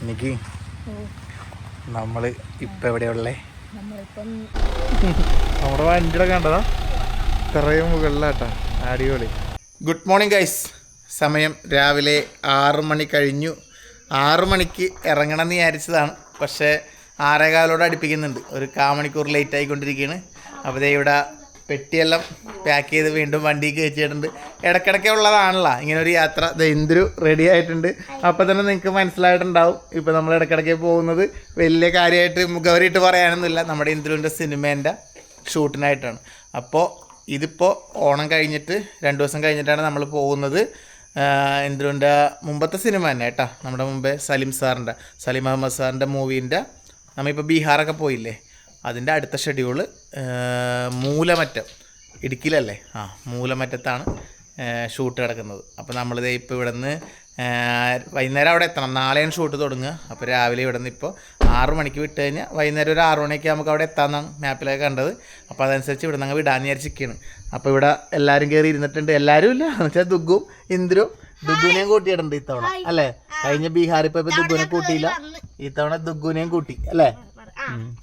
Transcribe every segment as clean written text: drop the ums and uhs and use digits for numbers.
എനിക്ക് നമ്മള് ഇപ്പൊ എവിടെയുള്ളേ? നമ്മുടെ വണ്ടിയുടെ കണ്ടതാ ഇത്രയും മുകളിലാട്ടാ, അടിപൊളി. Good morning guys. സമയം രാവിലെ 6 മണി കഴിഞ്ഞു. 6 മണിക്ക് ഇറങ്ങണം എന്ന് വിചാരിച്ചതാണ്, പക്ഷേ 6:15 അടുപ്പിക്കുന്നുണ്ട്. ഒരു 1/4 മണിക്കൂർ ലേറ്റ് ആയിക്കൊണ്ടിരിക്കുകയാണ്. അപ്പോൾ ദേ ഇവിടെ പെട്ടിയെല്ലാം പാക്ക് ചെയ്ത് വീണ്ടും വണ്ടിക്ക് വെച്ചിട്ടുണ്ട്. ഇടയ്ക്കിടയ്ക്ക് ഉള്ളതാണല്ലോ ഇങ്ങനെ ഒരു യാത്ര. ഇന്ദ്രു റെഡി ആയിട്ടുണ്ട്. അപ്പോൾ തന്നെ നിങ്ങൾക്ക് മനസ്സിലായിട്ടുണ്ടാവും ഇപ്പോൾ നമ്മൾ ഇടയ്ക്കിടയ്ക്ക് പോകുന്നത് വലിയ കാര്യമായിട്ട് മുഖവരിയിട്ട് പറയാനൊന്നുമില്ല, നമ്മുടെ ഇന്ദ്രുവിൻ്റെ സിനിമേൻ്റെ ഷൂട്ടിനായിട്ടാണ്. അപ്പോൾ ഇതിപ്പോൾ ഓണം കഴിഞ്ഞിട്ട് 2 ദിവസം കഴിഞ്ഞിട്ടാണ് നമ്മൾ പോകുന്നത്. ഇന്ദ്രുവിൻ്റെ മുമ്പത്തെ സിനിമ തന്നെ കേട്ടോ, നമ്മുടെ മുമ്പേ സലീം അഹമ്മദ് സാറിൻ്റെ മൂവീൻ്റെ നമ്മളിപ്പോൾ ബീഹാറൊക്കെ പോയില്ലേ, അതിൻ്റെ അടുത്ത ഷെഡ്യൂള് മൂലമറ്റം, ഇടുക്കിയിലല്ലേ, മൂലമറ്റത്താണ് ഷൂട്ട് കിടക്കുന്നത്. അപ്പോൾ നമ്മളിത് ഇപ്പോൾ ഇവിടെ നിന്ന് വൈകുന്നേരം അവിടെ എത്തണം. നാളെയാണ് ഷൂട്ട് തുടങ്ങുക. അപ്പോൾ രാവിലെ ഇവിടെ നിന്ന് ഇപ്പോൾ 6 മണിക്ക് വിട്ട് കഴിഞ്ഞാൽ വൈകുന്നേരം ഒരു 6 മണിയൊക്കെ നമുക്ക് അവിടെ എത്താമെന്നാണ് മാപ്പിലൊക്കെ കണ്ടത്. അപ്പോൾ അതനുസരിച്ച് ഇവിടെ നിന്ന് വിടാൻ വിചാരിച്ചിരിക്കുകയാണ്. അപ്പോൾ ഇവിടെ എല്ലാവരും കയറി ഇരുന്നിട്ടുണ്ട്. എല്ലാവരും ഇല്ല എന്ന് വെച്ചാൽ ദുഗ്ഗും ഇന്ദ്രും ദുഗ്ഗുവിനെയും കൂട്ടിയിട്ടുണ്ട് ഇത്തവണ അല്ലേ. കഴിഞ്ഞ ബീഹാറിൽ ഇപ്പോൾ ദുഗ്ഗുവിനെ കൂട്ടിയില്ല, ഇത്തവണ ദുഗ്ഗുവിനെയും കൂട്ടി അല്ലേ.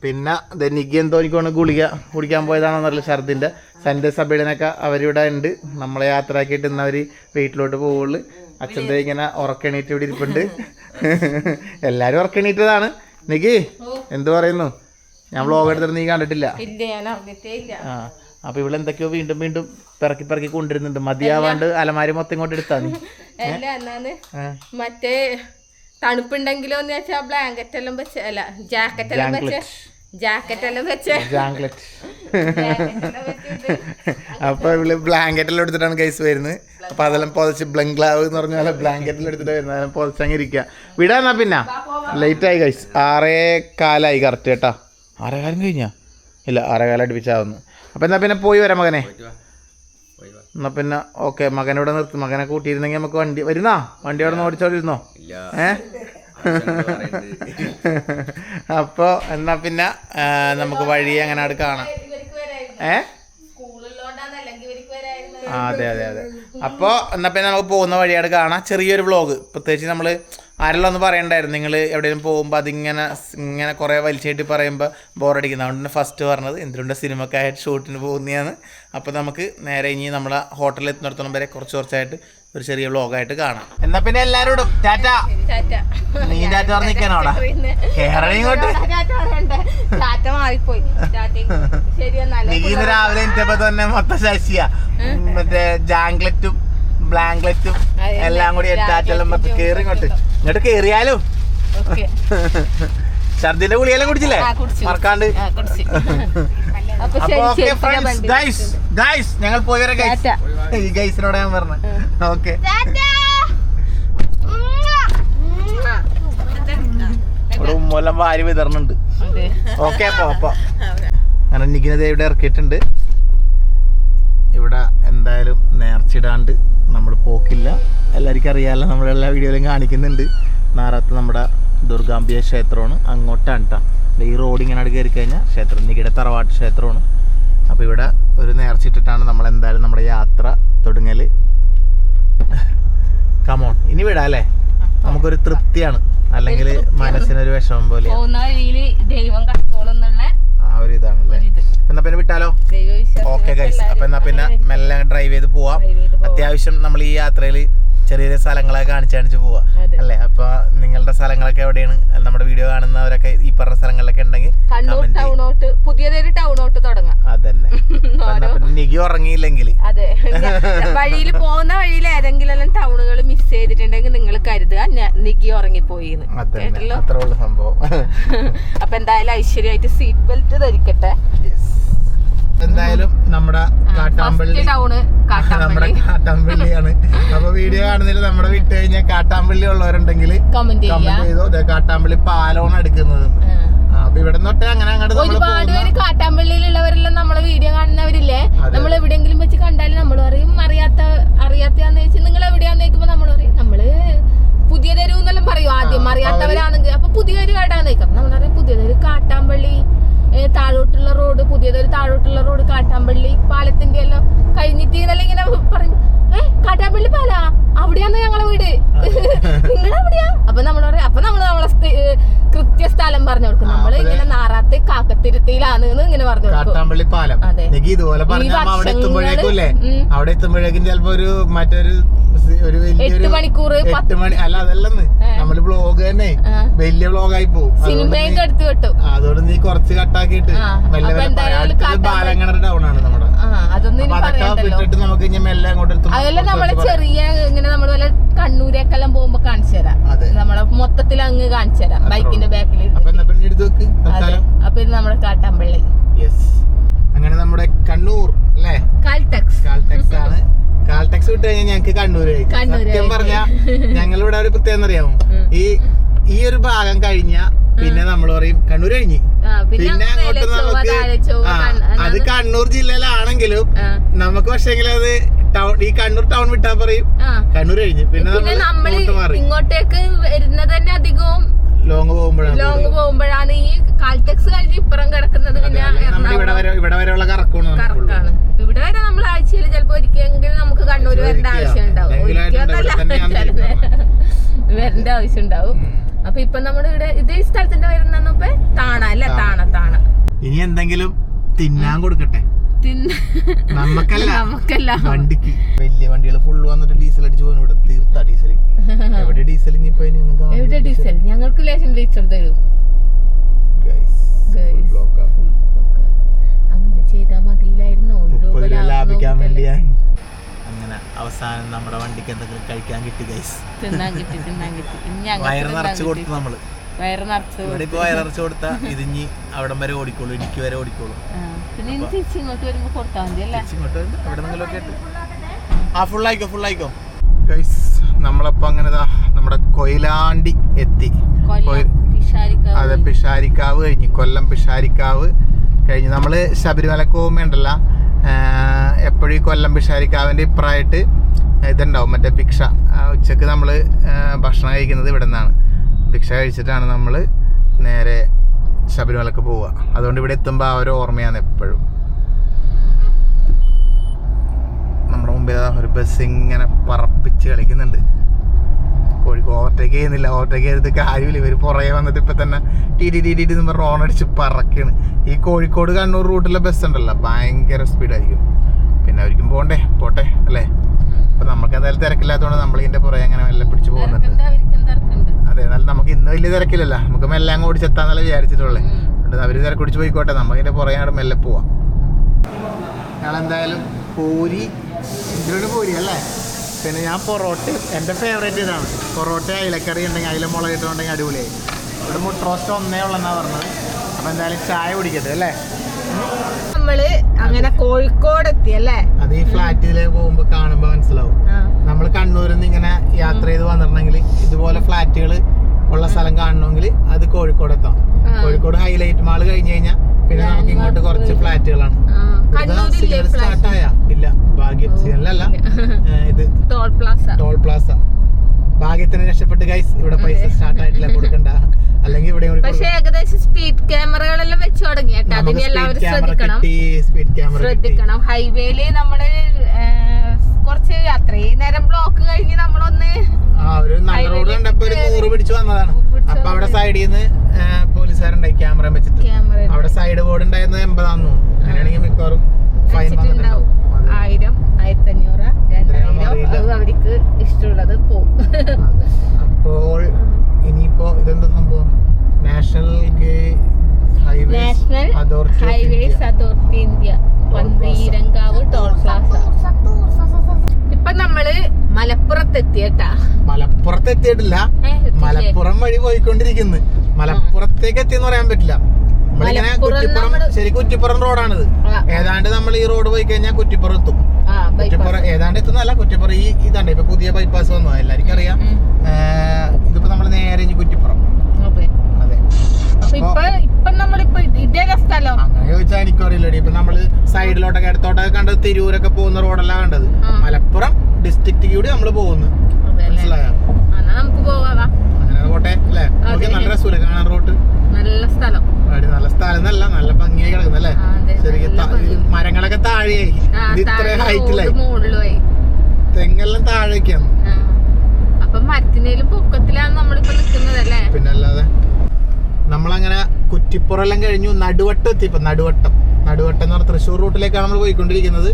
പിന്നെ നിക്ക് എന്തോ എനിക്കൊന്ന് ഗുളിക കുടിക്കാൻ പോയതാണെന്നറിയില്ല, ഛർദിൻ്റെ. സൻ്റെ സബീടനൊക്കെ അവരിവിടെ ഉണ്ട്. നമ്മളെ യാത്രയാക്കിയിട്ട് ഇന്ന് അവർ വീട്ടിലോട്ട് പോവുള്ളൂ. അച്ഛൻ്റെ ഇങ്ങനെ ഉറക്കണീറ്റ് ഇവിടെ ഇരിപ്പുണ്ട്. എല്ലാവരും ഉറക്കണീറ്റതാണ്. നിക്ക് എന്ത് പറയുന്നു? ഞാൻ വ്ളോഗ് എടുത്തിട്ട് നീ കണ്ടിട്ടില്ല. അപ്പൊ ഇവിടെ എന്തൊക്കെയോ വീണ്ടും വീണ്ടും പിറക്കി കൊണ്ടിരുന്നുണ്ട്. മതിയാവാണ്ട് അലമാരി മൊത്തം ഇങ്ങോട്ട് എടുത്താ നീ. മറ്റേ തണുപ്പുണ്ടെങ്കിലോ എന്ന് വെച്ചാൽ ബ്ലാങ്കറ്റ് എല്ലാം വെച്ച്, അല്ല ജാക്കറ്റ് എല്ലാം വെച്ച്. അപ്പൊ ഇവിടെ ബ്ലാങ്കറ്റ് എല്ലാം എടുത്തിട്ടാണ് ഗൈസ് വരുന്നത്. അപ്പൊ അതെല്ലാം പൊതച്ച് ബ്ലംഗ്ലാവ് എന്ന് പറഞ്ഞ പോലെ ബ്ലാങ്കറ്റിൽ എടുത്തിട്ട് വരുന്നത്. അതെല്ലാം പൊതച്ചങ്ങ് ഇരിക്കുക. വിടാന്നാ പിന്നെ ലേറ്റ് ആയി ഗൈസ്. 6:15 കറക്റ്റ് കേട്ടാ. 6:15 കഴിഞ്ഞാ? ഇല്ല, 6:15 അടുപ്പിച്ചാവുന്നു. അപ്പൊ എന്നാ പിന്നെ പോയി വരാം മകനെ. എന്നാ പിന്നെ ഓക്കെ, മകനോടെ നിർത്തി. മകനെ കൂട്ടിയിരുന്നെങ്കിൽ നമുക്ക് വണ്ടി വരുന്നാ, വണ്ടി അവിടെ നിന്ന് ഓടിച്ചോണ്ടിരുന്നോ? അപ്പോൾ എന്നാ പിന്നെ നമുക്ക് വഴി അങ്ങനെ അവിടെ കാണാം. അതെ. അപ്പോൾ എന്നാ പിന്നെ നമുക്ക് പോകുന്ന വഴിയാട് കാണാം. ചെറിയൊരു വ്ളോഗ്, പ്രത്യേകിച്ച് നമ്മൾ ആരെല്ലാം ഒന്ന് പറയണ്ടായിരുന്നു, നിങ്ങൾ എവിടെയെങ്കിലും പോകുമ്പോൾ ഇങ്ങനെ കുറേ വലിച്ചായിട്ട് പറയുമ്പോൾ ബോറടിക്കുന്നത്. അതുകൊണ്ട് തന്നെ ഫസ്റ്റ് പറഞ്ഞത് ഇന്ദ്രൻ്റെ സിനിമക്കായിട്ട് ഷൂട്ടിന് പോകുന്നതാണ്. അപ്പോൾ നമുക്ക് നേരെ ഇനി നമ്മളെ ഹോട്ടലിൽ എത്തുന്നിടത്തോളം വരെ കുറച്ചായിട്ട് ഒരു ചെറിയ വ്ളോഗായിട്ട് കാണാം. എന്നാ പിന്നെ എല്ലാവരോടും ടാറ്റ. നീ ടാറ്റ പറഞ്ഞിരിക്കാനോ അവിടെ? കേരളം ഇങ്ങോട്ട് നീ രാവിലെ എനിക്കപ്പോ തന്നെ മൊത്തം ശശിയാ, മറ്റേ ജാങ്ക്ലറ്റും ബ്ലാങ്ക്ലറ്റും എല്ലാം കൂടി ടാറ്റെല്ലാം മൊത്തം കേറി ഇങ്ങോട്ട് കേറിയാലും. ഛർദിന്റെ ഗുളിയെല്ലാം കുടിച്ചില്ലേ മറക്കാണ്ട്? ഞങ്ങൾ പോയി വരാം ഗൈസ്. ഈ ഗൈസിനോട് ഞാൻ പറഞ്ഞു ഓക്കെ. ഇവിടെ ഉമ്മെല്ലാം വാരി വിതറുന്നുണ്ട്. ഓക്കെ അപ്പൊ അങ്ങനെ നിക്കുന്നത് ഇവിടെ ഇറക്കിയിട്ടുണ്ട്. ഇവിടെ എന്തായാലും നേർച്ചിടാണ്ട് നമ്മൾ പോക്കില്ല. എല്ലാവർക്കും അറിയാമല്ലോ, നമ്മളെല്ലാ വീഡിയോയിലും കാണിക്കുന്നുണ്ട്. നാറത്ത് നമ്മുടെ ദുർഗാംബിക ക്ഷേത്രമാണ്, അങ്ങോട്ടാണ് കേട്ടോ. ഈ റോഡ് ഇങ്ങനെ കയറി കഴിഞ്ഞാൽ ക്ഷേത്രം, നികിടെ തറവാട്ട് ക്ഷേത്രമാണ്. അപ്പോൾ ഇവിടെ ഒരു നേർച്ചിട്ടിട്ടാണ് നമ്മൾ എന്തായാലും നമ്മുടെ യാത്ര തുടങ്ങൽ. കമോൺ, ഇനി വിടാം അല്ലേ, നമുക്കൊരു തൃപ്തിയാണ്, അല്ലെങ്കിൽ മനസ്സിനൊരു വിഷമം പോലെ ആ ഒരു ഇതാണല്ലേ. എന്നാ പിന്നെ വിട്ടാലോ? Okay guys. അപ്പൊ എന്നാ പിന്നെ മെല്ലെ ഡ്രൈവ് ചെയ്ത് പോവാം. അത്യാവശ്യം നമ്മൾ ഈ യാത്രയിൽ ചെറിയ സ്ഥലങ്ങളൊക്കെ കാണിച്ചു പോവാ അല്ലേ. അപ്പൊ നിങ്ങളുടെ സ്ഥലങ്ങളൊക്കെ എവിടെയാണ്, നമ്മുടെ വീഡിയോ കാണുന്നവരൊക്കെ ഈ പറഞ്ഞ സ്ഥലങ്ങളിലൊക്കെ ഉണ്ടെങ്കിൽ പുതിയതൊരു ടൗണോട്ട് തുടങ്ങാം. അതന്നെ. നികി ഉറങ്ങിയില്ലെങ്കിൽ അതെ, വഴിയിൽ പോകുന്ന വഴിയിൽ ഏതെങ്കിലും എല്ലാം ടൗണുകൾ മിസ് ചെയ്തിട്ടുണ്ടെങ്കിൽ നിങ്ങൾ കരുതുക നികി ഉറങ്ങിപ്പോയി. അത്രേ ഉള്ളു സംഭവം. അപ്പൊ എന്തായാലും ഐശ്വര്യമായിട്ട് സീറ്റ് ബെൽറ്റ് ധരിക്കട്ടെ. എന്തായാലും നമ്മുടെ കാട്ടാമ്പള്ളിയാണ്. അപ്പൊ വീഡിയോ കാണുന്നതിൽ നമ്മുടെ വിട്ട് കഴിഞ്ഞാൽ കാട്ടാമ്പള്ളി ഉള്ളവരുണ്ടെങ്കിൽ കമന്റ് ചെയ്തോ. കാട്ടാമ്പള്ളി പാലമാണ് എടുക്കുന്നത്. അപ്പൊ ഇവിടെ തൊട്ടേ അങ്ങനെ ഒരുപാട് പേര് കാട്ടാമ്പള്ളിയിലുള്ളവരെല്ലാം നമ്മളെ വീഡിയോ കാണുന്നവരില്ലേ, നമ്മൾ എവിടെയെങ്കിലും വെച്ച് കണ്ടാലും നമ്മൾ പറയും അറിയാത്തയാന്ന് വെച്ചാൽ നിങ്ങൾ എവിടെയാന്ന് ചോദിക്കുമ്പോ നമ്മൾ പറയും നമ്മള് പുതിയ തെരുവ് എന്നെല്ലാം പറയും. ആദ്യം അറിയാത്തവരാണെങ്കിൽ അപ്പൊ പുതിയൊരു കടാന്ന് ചോദിക്കാം, നമ്മൾ പറയും പുതിയതൊരു കാട്ടാമ്പള്ളി താഴോട്ടുള്ള റോഡ്, പുതിയതൊരു താഴോട്ടുള്ള റോഡ് കാട്ടാമ്പള്ളി പാലത്തിന്റെ എല്ലാം കഴിഞ്ഞിട്ട് ഇങ്ങനെ പറയും, കാട്ടാമ്പള്ളി പാലാ അവിടെയാന്ന് ഞങ്ങളെ വീട്, നിങ്ങളെവിടെയാ? അപ്പൊ നമ്മൾ പറയാം, അപ്പൊ നമ്മളെ പാലാണ് ഇങ്ങനെ പറഞ്ഞു കൊടുക്കും. കാട്ടാമ്പള്ളി പാലം. അതെ. എനിക്ക് ഇതുപോലെ പറഞ്ഞ അവിടെ എത്തുമ്പോഴേക്കും അവിടെ എത്തുമ്പോഴേക്കും ചിലപ്പോ മറ്റൊരു ഒരു വലിയൊരു 8 മണിക്കൂർ 8 മണി അല്ല അതല്ലെന്ന് നമ്മള് വ്ളോഗ് തന്നെ വലിയ വ്ളോഗായി പോകും. സിനിമയൊക്കെ എടുത്തു കിട്ടും. അതോട് നീ കുറച്ച് കട്ടാക്കിയിട്ട് മെല്ലെ ബാലങ്ങണർ ടൗൺ ആണ് നമ്മുടെ. അതൊന്നും അതൊക്കെ വിട്ടിട്ട് നമുക്ക് ഇനി മെല്ലെ അങ്ങോട്ട് എത്തും. അതെല്ലാം നമ്മളെ ചെറിയ ഇങ്ങനെ നമ്മള് വല്ല കണ്ണൂരേക്കെല്ലാം പോകുമ്പോ കാണിച്ചു തരാം. നമ്മളെ മൊത്തത്തിൽ അങ്ങ് കാണിച്ചു തരാം ബൈക്കിന്റെ ബാക്കിൽ. അപ്പൊ ഇത് നമ്മുടെ കാട്ടാമ്പള്ളി. അങ്ങനെ നമ്മുടെ കണ്ണൂർ അല്ലേ, കാൽടെക്സ് ആണ്. കാൽടെക്സ് വിട്ട് കഴിഞ്ഞാൽ ഞങ്ങക്ക് കണ്ണൂര് കഴിക്കും. സത്യം പറഞ്ഞാ ഞങ്ങളിവിടെ ഒരു പ്രത്യേകം അറിയാമോ, ഈ ഒരു ഭാഗം കഴിഞ്ഞ പിന്നെ നമ്മൾ പറയും കണ്ണൂർ കഴിഞ്ഞ്. പിന്നെ അങ്ങോട്ട് നമുക്ക് അത് കണ്ണൂർ ജില്ലയിലാണെങ്കിലും നമുക്ക് പക്ഷെങ്കിൽ അത് ടൗൺ, ഈ കണ്ണൂർ ടൗൺ വിട്ടാ പറയും കണ്ണൂർ കഴിഞ്ഞ്. പിന്നെ നമ്മൾ ഇങ്ങോട്ടേക്ക് വരുന്നത് തന്നെ അധികവും ലോങ് പോകുമ്പോഴാണ് ഈ കാൽടെക്സ് കഴിഞ്ഞ് ഇപ്പുറം കിടക്കുന്നത്. പിന്നെ ഇവിടെ വരെയുള്ള കറക്കാണ്. ഇവിടെ വരെ നമ്മൾ ആഴ്ചയിൽ ചിലപ്പോ ഒരിക്കലെങ്കിലും നമുക്ക് കണ്ണൂർ വരേണ്ട ആവശ്യം ഉണ്ടാവും. വരേണ്ട ആവശ്യം ഉണ്ടാവും. അപ്പൊ ഇപ്പൊ നമ്മുടെ ഇവിടെ ഇതേ സ്ഥലത്തിന്റെ വരുന്ന താണ അല്ലെ, താണ. ഇനി എന്തെങ്കിലും തിന്നാൻ കൊടുക്കട്ടെ നമുക്കല്ല വണ്ടിക്ക്. വലിയ വണ്ടികൾ ഫുള്ള് വന്നിട്ട് ഡീസൽ അടിച്ചു പോകുന്നു. ഇവിടെ തീർത്താ ഡീസൽ. എവിടെ ഡീസൽ? എവിടെ ഡീസൽ? ഞങ്ങൾക്ക് ലേശം ഡീസൽ തരും. അങ്ങനെ ചെയ്താ മതിയിലായിരുന്നു. ലാഭിക്കാൻ വേണ്ടി. അങ്ങനെ അവസാനം നമ്മുടെ വണ്ടിക്ക് എന്തെങ്കിലും കഴിക്കാൻ കിട്ടി ഗൈസ്. തിന്നാൻ കിട്ടി. വയറ് നിറച്ച് കൊടുത്തു നമ്മള്. വയറ് നിറച്ച് കൊടുത്താ ഇതിഞ്ഞി അവിടം വരെ ഓടിക്കോളൂ, ഇടുക്കി വരെ ഓടിക്കോളൂ. പിന്നെ തിരിച്ചിങ്ങോട്ട് വരുമ്പോ കൊടുത്താൽ മതി അല്ലേ? ഫുള്ളായിക്കോ ഗൈസ്. നമ്മളപ്പോ അങ്ങനെ നമ്മുടെ കൊയിലാണ്ടി എത്തി. അതെ, പിഷാരിക്കാവ് കഴിഞ്ഞ്, കൊല്ലം പിഷാരിക്കാവ് കഴിഞ്ഞ്. നമ്മള് ശബരിമലക്ക് പോകുമ്പോണ്ടല്ല എപ്പോഴും ഈ കൊല്ലം പിഷാരിക്കാവിന്റെ ഇപ്പുറമായിട്ട് ഇതുണ്ടാവും, മറ്റേ ഭിക്ഷ. ഉച്ചക്ക് നമ്മള് ഭക്ഷണം കഴിക്കുന്നത് ഇവിടെ നിന്നാണ്. ഭിക്ഷ കഴിച്ചിട്ടാണ് നമ്മൾ നേരെ ശബരിമലക്ക് പോവുക. അതുകൊണ്ട് ഇവിടെ എത്തുമ്പോൾ ആ ഒരു ഓർമ്മയാണ് എപ്പോഴും. നമ്മുടെ മുമ്പിൽ ഒരു ബസ് ഇങ്ങനെ പറപ്പിച്ച് കളിക്കുന്നുണ്ട്. കോഴിക്കോട് ഓവർടേക്ക് ചെയ്യുന്നില്ല. ഓവർടേക്ക് ചെയ്തിട്ട് കാര്യമില്ല. ഇവർ പുറകെ വന്നിട്ട് ഇപ്പം തന്നെ ടി എന്ന് പറഞ്ഞ് ഓണടിച്ച് പറക്കാണ്. ഈ കോഴിക്കോട് കണ്ണൂർ റൂട്ടിലെ ബസ് ഉണ്ടല്ലോ, ഭയങ്കര സ്പീഡായിരിക്കും. പിന്നെ അവർക്കും പോട്ടെ അല്ലേ. അപ്പം നമുക്ക് എന്തായാലും തിരക്കില്ലാത്തതുകൊണ്ട് നമ്മൾ ഇതിൻ്റെ പുറകെ അങ്ങനെ മെല്ലെ പിടിച്ച് പോകുന്നുണ്ട്. അതെ, എന്നാലും നമുക്ക് ഇന്ന് വലിയ തിരക്കില്ലല്ലോ. നമുക്ക് മെല്ലെ അങ്ങ് ഓടിച്ചെത്താന്നല്ല വിചാരിച്ചിട്ടുള്ളേ. അവർ തിരക്ക് പിടിച്ച് പോയിക്കോട്ടെ, നമുക്ക് ഇതിൻ്റെ പുറകെ അങ്ങോട്ട് മെല്ലെ പോവാം. ഞങ്ങളെന്തായാലും പൂരി അല്ലേ. പിന്നെ ഞാൻ പൊറോട്ട, എൻ്റെ ഫേവറേറ്റ് ഇതാണ് പൊറോട്ട. അയിലക്കറി ഉണ്ടെങ്കിൽ അയില മുളക് ഇട്ടുണ്ടെങ്കിൽ അടിപൊളിയായി. ഇവിടെ മുട്ട റോസ്റ്റ് ഒന്നേ ഉള്ളെന്നാണ് പറഞ്ഞത്. അപ്പം എന്തായാലും ചായ കുടിക്കട്ടെ അല്ലേ. നമ്മള് അങ്ങനെ കോഴിക്കോട് എത്തി അല്ലേ. അത് ഈ ഫ്ലാറ്റിലേക്ക് പോകുമ്പോൾ കാണുമ്പോൾ മനസ്സിലാവും. നമ്മൾ കണ്ണൂരിൽ നിന്ന് ഇങ്ങനെ യാത്ര ചെയ്ത് വന്നിട്ടുണ്ടെങ്കിൽ ഇതുപോലെ ഫ്ലാറ്റുകൾ ഉള്ള സ്ഥലം കാണണമെങ്കിൽ അത് കോഴിക്കോട് എത്താം. കോഴിക്കോട് ഹൈലൈറ്റ് മാള് കഴിഞ്ഞ് കഴിഞ്ഞാൽ പിന്നെ നമുക്ക് ഇങ്ങോട്ട് കുറച്ച് ഫ്ലാറ്റുകളാണ്. സ്റ്റാർട്ടായ ഇല്ല, ഭാഗ്യം സിഗ്നലല്ല, ഇത് ടോൾ പ്ലാസ. ഭാഗ്യത്തിന് രക്ഷപ്പെട്ട് ഗൈസ്. ഇവിടെ പൈസ സ്റ്റാർട്ട് ആയിട്ടില്ല, കൊടുക്കണ്ട. അല്ലെങ്കിൽ ഇവിടെ പക്ഷേ ഏകദേശം സ്പീഡ് ക്യാമറകളെല്ലാം വെച്ച് തുടങ്ങി. ശ്രദ്ധിക്കണം. ഹൈവേയില് നമ്മള് കുറച്ച് അത്രയും നേരം ബ്ലോക്ക് കഴിഞ്ഞ് നമ്മളൊന്ന് ഒരു നല്ല റോഡ് കണ്ടപ്പോ ഒരു 100 പിടിച്ചു വന്നതാണ്. അപ്പൊ അവിടെ സൈഡിൽ നിന്ന് പോലീസുകാരുണ്ടായി ക്യാമറ വെച്ചിട്ട്. അവിടെ സൈഡ് ബോർഡ് ഉണ്ടായിരുന്നത് 80 ആണെന്ന്. അങ്ങനെയാണെങ്കിൽ മിക്കവാറും ഫൈൻ വന്നിട്ടുണ്ടാവും. 1000, 1500, 2000 അവർക്ക് ഇഷ്ടമുള്ളത് പോകും. അപ്പോൾ ഇനിയിപ്പോ ഇതെന്താ സംഭവം? National highways authority India, Pantheerankavu toll plaza. ഇപ്പൊ നമ്മള് മലപ്പുറത്തെത്തിയട്ടാ. മലപ്പുറത്തെത്തിയിട്ടില്ല, മലപ്പുറം വഴി പോയിക്കൊണ്ടിരിക്കുന്നു. മലപ്പുറത്തേക്ക് എത്തിയെന്ന് പറയാൻ പറ്റില്ല. നമ്മളിങ്ങനെ കുറ്റിപ്പുറം, ശരി കുറ്റിപ്പുറം റോഡാണിത്. ഏതാണ്ട് നമ്മൾ ഈ റോഡ് പോയി കഴിഞ്ഞാൽ കുറ്റിപ്പുറം എത്തും. കുറ്റിപ്പുറം ഏതാണ്ട് എത്തുന്നല്ല, കുറ്റിപ്പുറം ഈ ഇതാണ്ട് ഇപ്പൊ പുതിയ ബൈപ്പാസ് വന്നു, എല്ലാവർക്കും അറിയാം. ഇതിപ്പോ നമ്മൾ നേരെ ഇനി കുറ്റിപ്പുറം. അതെ, അങ്ങനെ ചോദിച്ചാൽ എനിക്കും അറിയില്ലടി. ഇപ്പൊ നമ്മള് സൈഡിലോട്ടൊക്കെ ഇടത്തോട്ടൊക്കെ കണ്ടത് തിരൂരൊക്കെ പോകുന്ന റോഡല്ല കണ്ടത്. മലപ്പുറം ഡിസ്ട്രിക്റ്റ് കൂടി നമ്മള് പോകുന്നു. മനസ്സിലായോ? അങ്ങനെ പോട്ടെ അല്ലേ. നല്ല രസമില്ല കാണാൻ റോഡ്. നല്ല സ്ഥലം, നല്ല സ്ഥലം എന്നല്ല, നല്ല ഭംഗിയായി കിടക്കുന്നല്ലേ. ശരിക്കും മരങ്ങളൊക്കെ താഴെയായി, ഇത് ഇത്ര ഹൈറ്റിലായി. തെങ്ങെല്ലാം താഴേക്കാണ്. അപ്പൊ മരത്തിനേലും പൊക്കത്തിലാണ് നമ്മളിപ്പോ നിൽക്കുന്നതല്ലേ. പിന്നെ അല്ലാതെ നമ്മളങ്ങനെ കുറ്റിപ്പുറം കഴിഞ്ഞു നടുവട്ടം എത്തി. ഇപ്പൊ നടുവട്ടം എന്ന് പറഞ്ഞ തൃശ്ശൂർ റൂട്ടിലേക്കാണ് നമ്മൾ പോയിക്കൊണ്ടിരിക്കുന്നത്.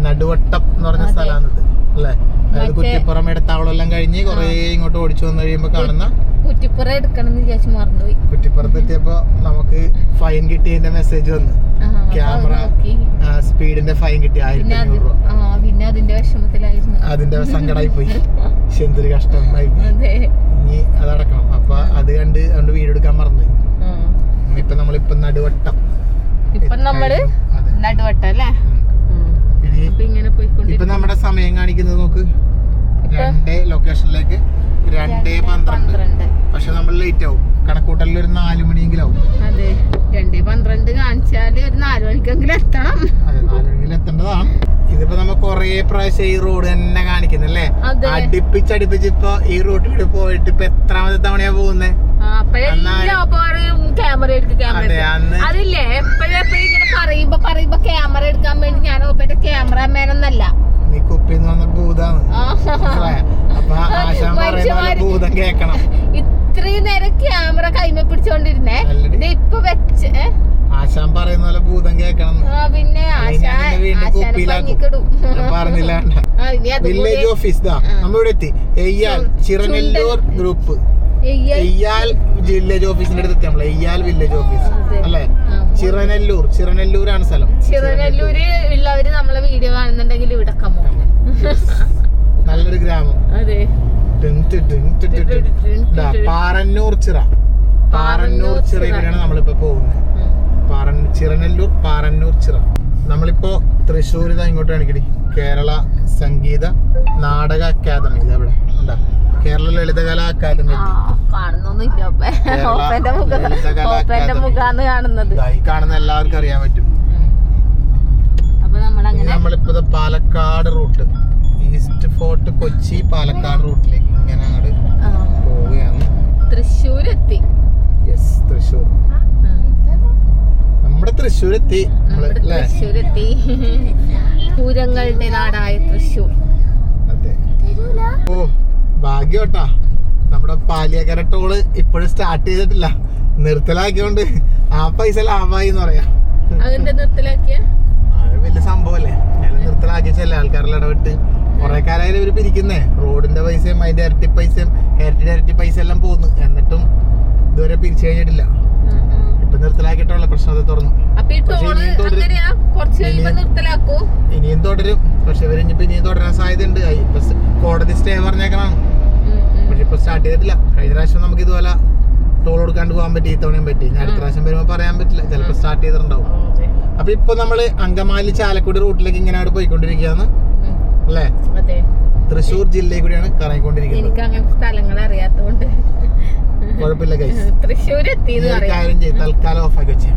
നടുവട്ടം എന്ന് പറഞ്ഞ സ്ഥലമാണിത് അല്ലേ? അതായത് കുറ്റിപ്പുറം ഇടത്താവളം എല്ലാം കഴിഞ്ഞ് കൊറേ ഇങ്ങോട്ട് ഓടിച്ചു വന്നു കഴിയുമ്പോ കാണുന്ന കുറ്റിപ്പുറം എടുക്കണം വിചാരിച്ചു മറന്നുപോയി. കുറ്റിപ്പുറത്ത് എത്തിയപ്പോ നമുക്ക് ഫൈൻ കിട്ടിയതിന്റെ മെസ്സേജ് വന്നു. ക്യാമറ സ്പീഡിന്റെ ഫൈൻ കിട്ടി 1500 രൂപ. പിന്നെ അതിന്റെ വിഷമത്തിലായിരുന്നു. അതിന്റെ സങ്കടമായി പോയി. പക്ഷെ എന്തൊരു കഷ്ടമായി പോയി. ഇനി അതടക്കണം. അപ്പൊ അത് കണ്ട് വീഡിയോ എടുക്കാൻ മറന്നു. ഇപ്പൊ നമ്മളിപ്പൊ നടുവട്ടം ഇപ്പൊ നമ്മള് നടുവട്ടം അല്ലേ? ഇപ്പൊ നമ്മുടെ സമയം കാണിക്കുന്നത് നോക്ക് 2 ലൊക്കേഷനിലേക്ക് 2:12. പക്ഷെ നമ്മൾ ലേറ്റ് ആവും. കണക്കൂട്ടലിൽ ഒരു 4 മണിയെങ്കിലും ആവും. അതെ 2:12 കാണിച്ചാല് ഒരു 4 മണിക്കെങ്കിലും എത്തണം. അതെ 4 മണിക്കെങ്കിലും എത്തേണ്ടതാണ്. ഇതിപ്പോ നമ്മ കൊറേ പ്രാവശ്യം ഈ റോഡ് തന്നെ കാണിക്കുന്നല്ലേ? അടുപ്പിച്ചടുപ്പിച്ച് ഇപ്പൊ ഈ റൂട്ടിൽ പോയിട്ട് ഇപ്പൊ എത്രാമത്തെ തവണയാ പോകുന്നേ? ക്യാമറ അതില്ലേ എപ്പോഴും ഇങ്ങനെ പറയുമ്പോ ക്യാമറ എടുക്കാൻ വേണ്ടി ഞാൻ ക്യാമറമാനൊന്നല്ല, നീ കുപ്പിന്ന് വന്ന ഭൂതാണ്. അപ്പൊ ആശാൻ പറയുന്ന ഭൂതം കേക്കണം. ഇത്രയും നേരം ക്യാമറ കൈമ പിടിച്ചോണ്ടിരുന്നേ, ഇപ്പൊ വെച്ച് ആശാൻ പറയുന്ന പോലെ ഭൂതം കേക്കണം. പിന്നെ പറഞ്ഞില്ല. വില്ലേജ് ഓഫീസ് നമ്മളിവിടെ എത്തി. എയ്യാൽ ചിറനെല്ലൂർ ഗ്രൂപ്പ് എയ്യാൽ വില്ലേജ് ഓഫീസിന്റെ അടുത്ത് എത്തി. നമ്മള് എയ്യാൽ വില്ലേജ് ഓഫീസ് അല്ലെ? ചിറനെല്ലൂരാണ് സ്ഥലം. ചിറനെല്ലൂര് ഉള്ളവര് നമ്മളെ വീഡിയോ കാണുന്നുണ്ടെങ്കിൽ ഇവിടെ നല്ലൊരു ഗ്രാമം. പാറന്നൂർ ചിറ ഇവിടെയാണ് നമ്മളിപ്പോ പോകുന്നത്. ചിറനെല്ലൂർ പാറന്നൂർ ചിറ. നമ്മളിപ്പോ തൃശ്ശൂർ ഇങ്ങോട്ട് കാണിക്കടി. കേരള സംഗീത നാടക അക്കാദമി ഇതെവിടെ ഉണ്ടാ? കേരള ലളിതകലാ അക്കാദമി കാണുന്ന എല്ലാവർക്കും അറിയാൻ പറ്റും. നമ്മളിപ്പോ Palakkad route east fort Kochi Palakkad റൂട്ടിലേക്ക് ഇങ്ങനെ അങ്ങോട്ട് പോവുകയാണ്. തൃശ്ശൂർ എത്തി. യെസ് തൃശ്ശൂർ. നമ്മുടെ തൃശ്ശൂർ എത്തി. പൂരങ്ങളുടെ നാടായ തൃശ്ശൂർ. അതെ. ഓ ഭാഗ്യോട്ടാ, നമ്മുടെ പാലിയക്കര ടോള് ഇപ്പോഴും സ്റ്റാർട്ട് ചെയ്തിട്ടില്ല. നിർത്തലാക്കിയോണ്ട് ആ പൈസ ലാഭമായി എന്ന് പറയാം. അതിന്റെ നിർത്തലാക്കിയ വലിയ സംഭവല്ലേ? നിർത്തലാക്കിച്ചല്ലേ ആൾക്കാരെല്ലാം ഇടപെട്ട് കുറെ കാലം ഇവര് പിരിക്കുന്നേ. റോഡിന്റെ പൈസയും അതിന്റെ ഇരട്ടി പൈസ എല്ലാം പോകുന്നു. എന്നിട്ടും ഇതുവരെ പിരിച്ചു കഴിഞ്ഞിട്ടില്ല. ഇപ്പൊ നിർത്തലാക്കിയിട്ടുള്ള പ്രശ്നത്തെ തുറന്നു. ഇനിയും തുടരും. പക്ഷെ ഇവരിപ്പോ ഇനിയും തുടരാൻ സാധ്യതയുണ്ട്. ഇപ്പൊ കോടതി സ്റ്റേ പറഞ്ഞേക്കണം. പക്ഷെ ഇപ്പൊ സ്റ്റാർട്ട് ചെയ്തിട്ടില്ല. കഴിഞ്ഞ പ്രാവശ്യം നമുക്ക് ഇതുപോലെ ടോൾ കൊടുക്കാണ്ട് പോകാൻ പറ്റി. ഇത്തവണയും പറ്റി. ഞാൻ അടുത്ത പ്രാവശ്യം വരുമ്പോ പറയാൻ പറ്റില്ല. ചിലപ്പോ സ്റ്റാർട്ട് ചെയ്തിട്ടുണ്ടാവും. അപ്പൊ ഇപ്പൊ നമ്മള് അങ്കമാലി ചാലക്കുടി റൂട്ടിലേക്ക് ഇങ്ങനെ അവിടെ പോയിക്കൊണ്ടിരിക്കുകയാണ് അല്ലേ? തൃശ്ശൂർ ജില്ലയിൽ കൂടിയാണ് കറങ്ങിക്കൊണ്ടിരിക്കുന്നത്. കുഴപ്പമില്ല ഗൈസ്. കാര്യം ചെയ്ത് തൽക്കാലം ഓഫാക്കി വെച്ചേ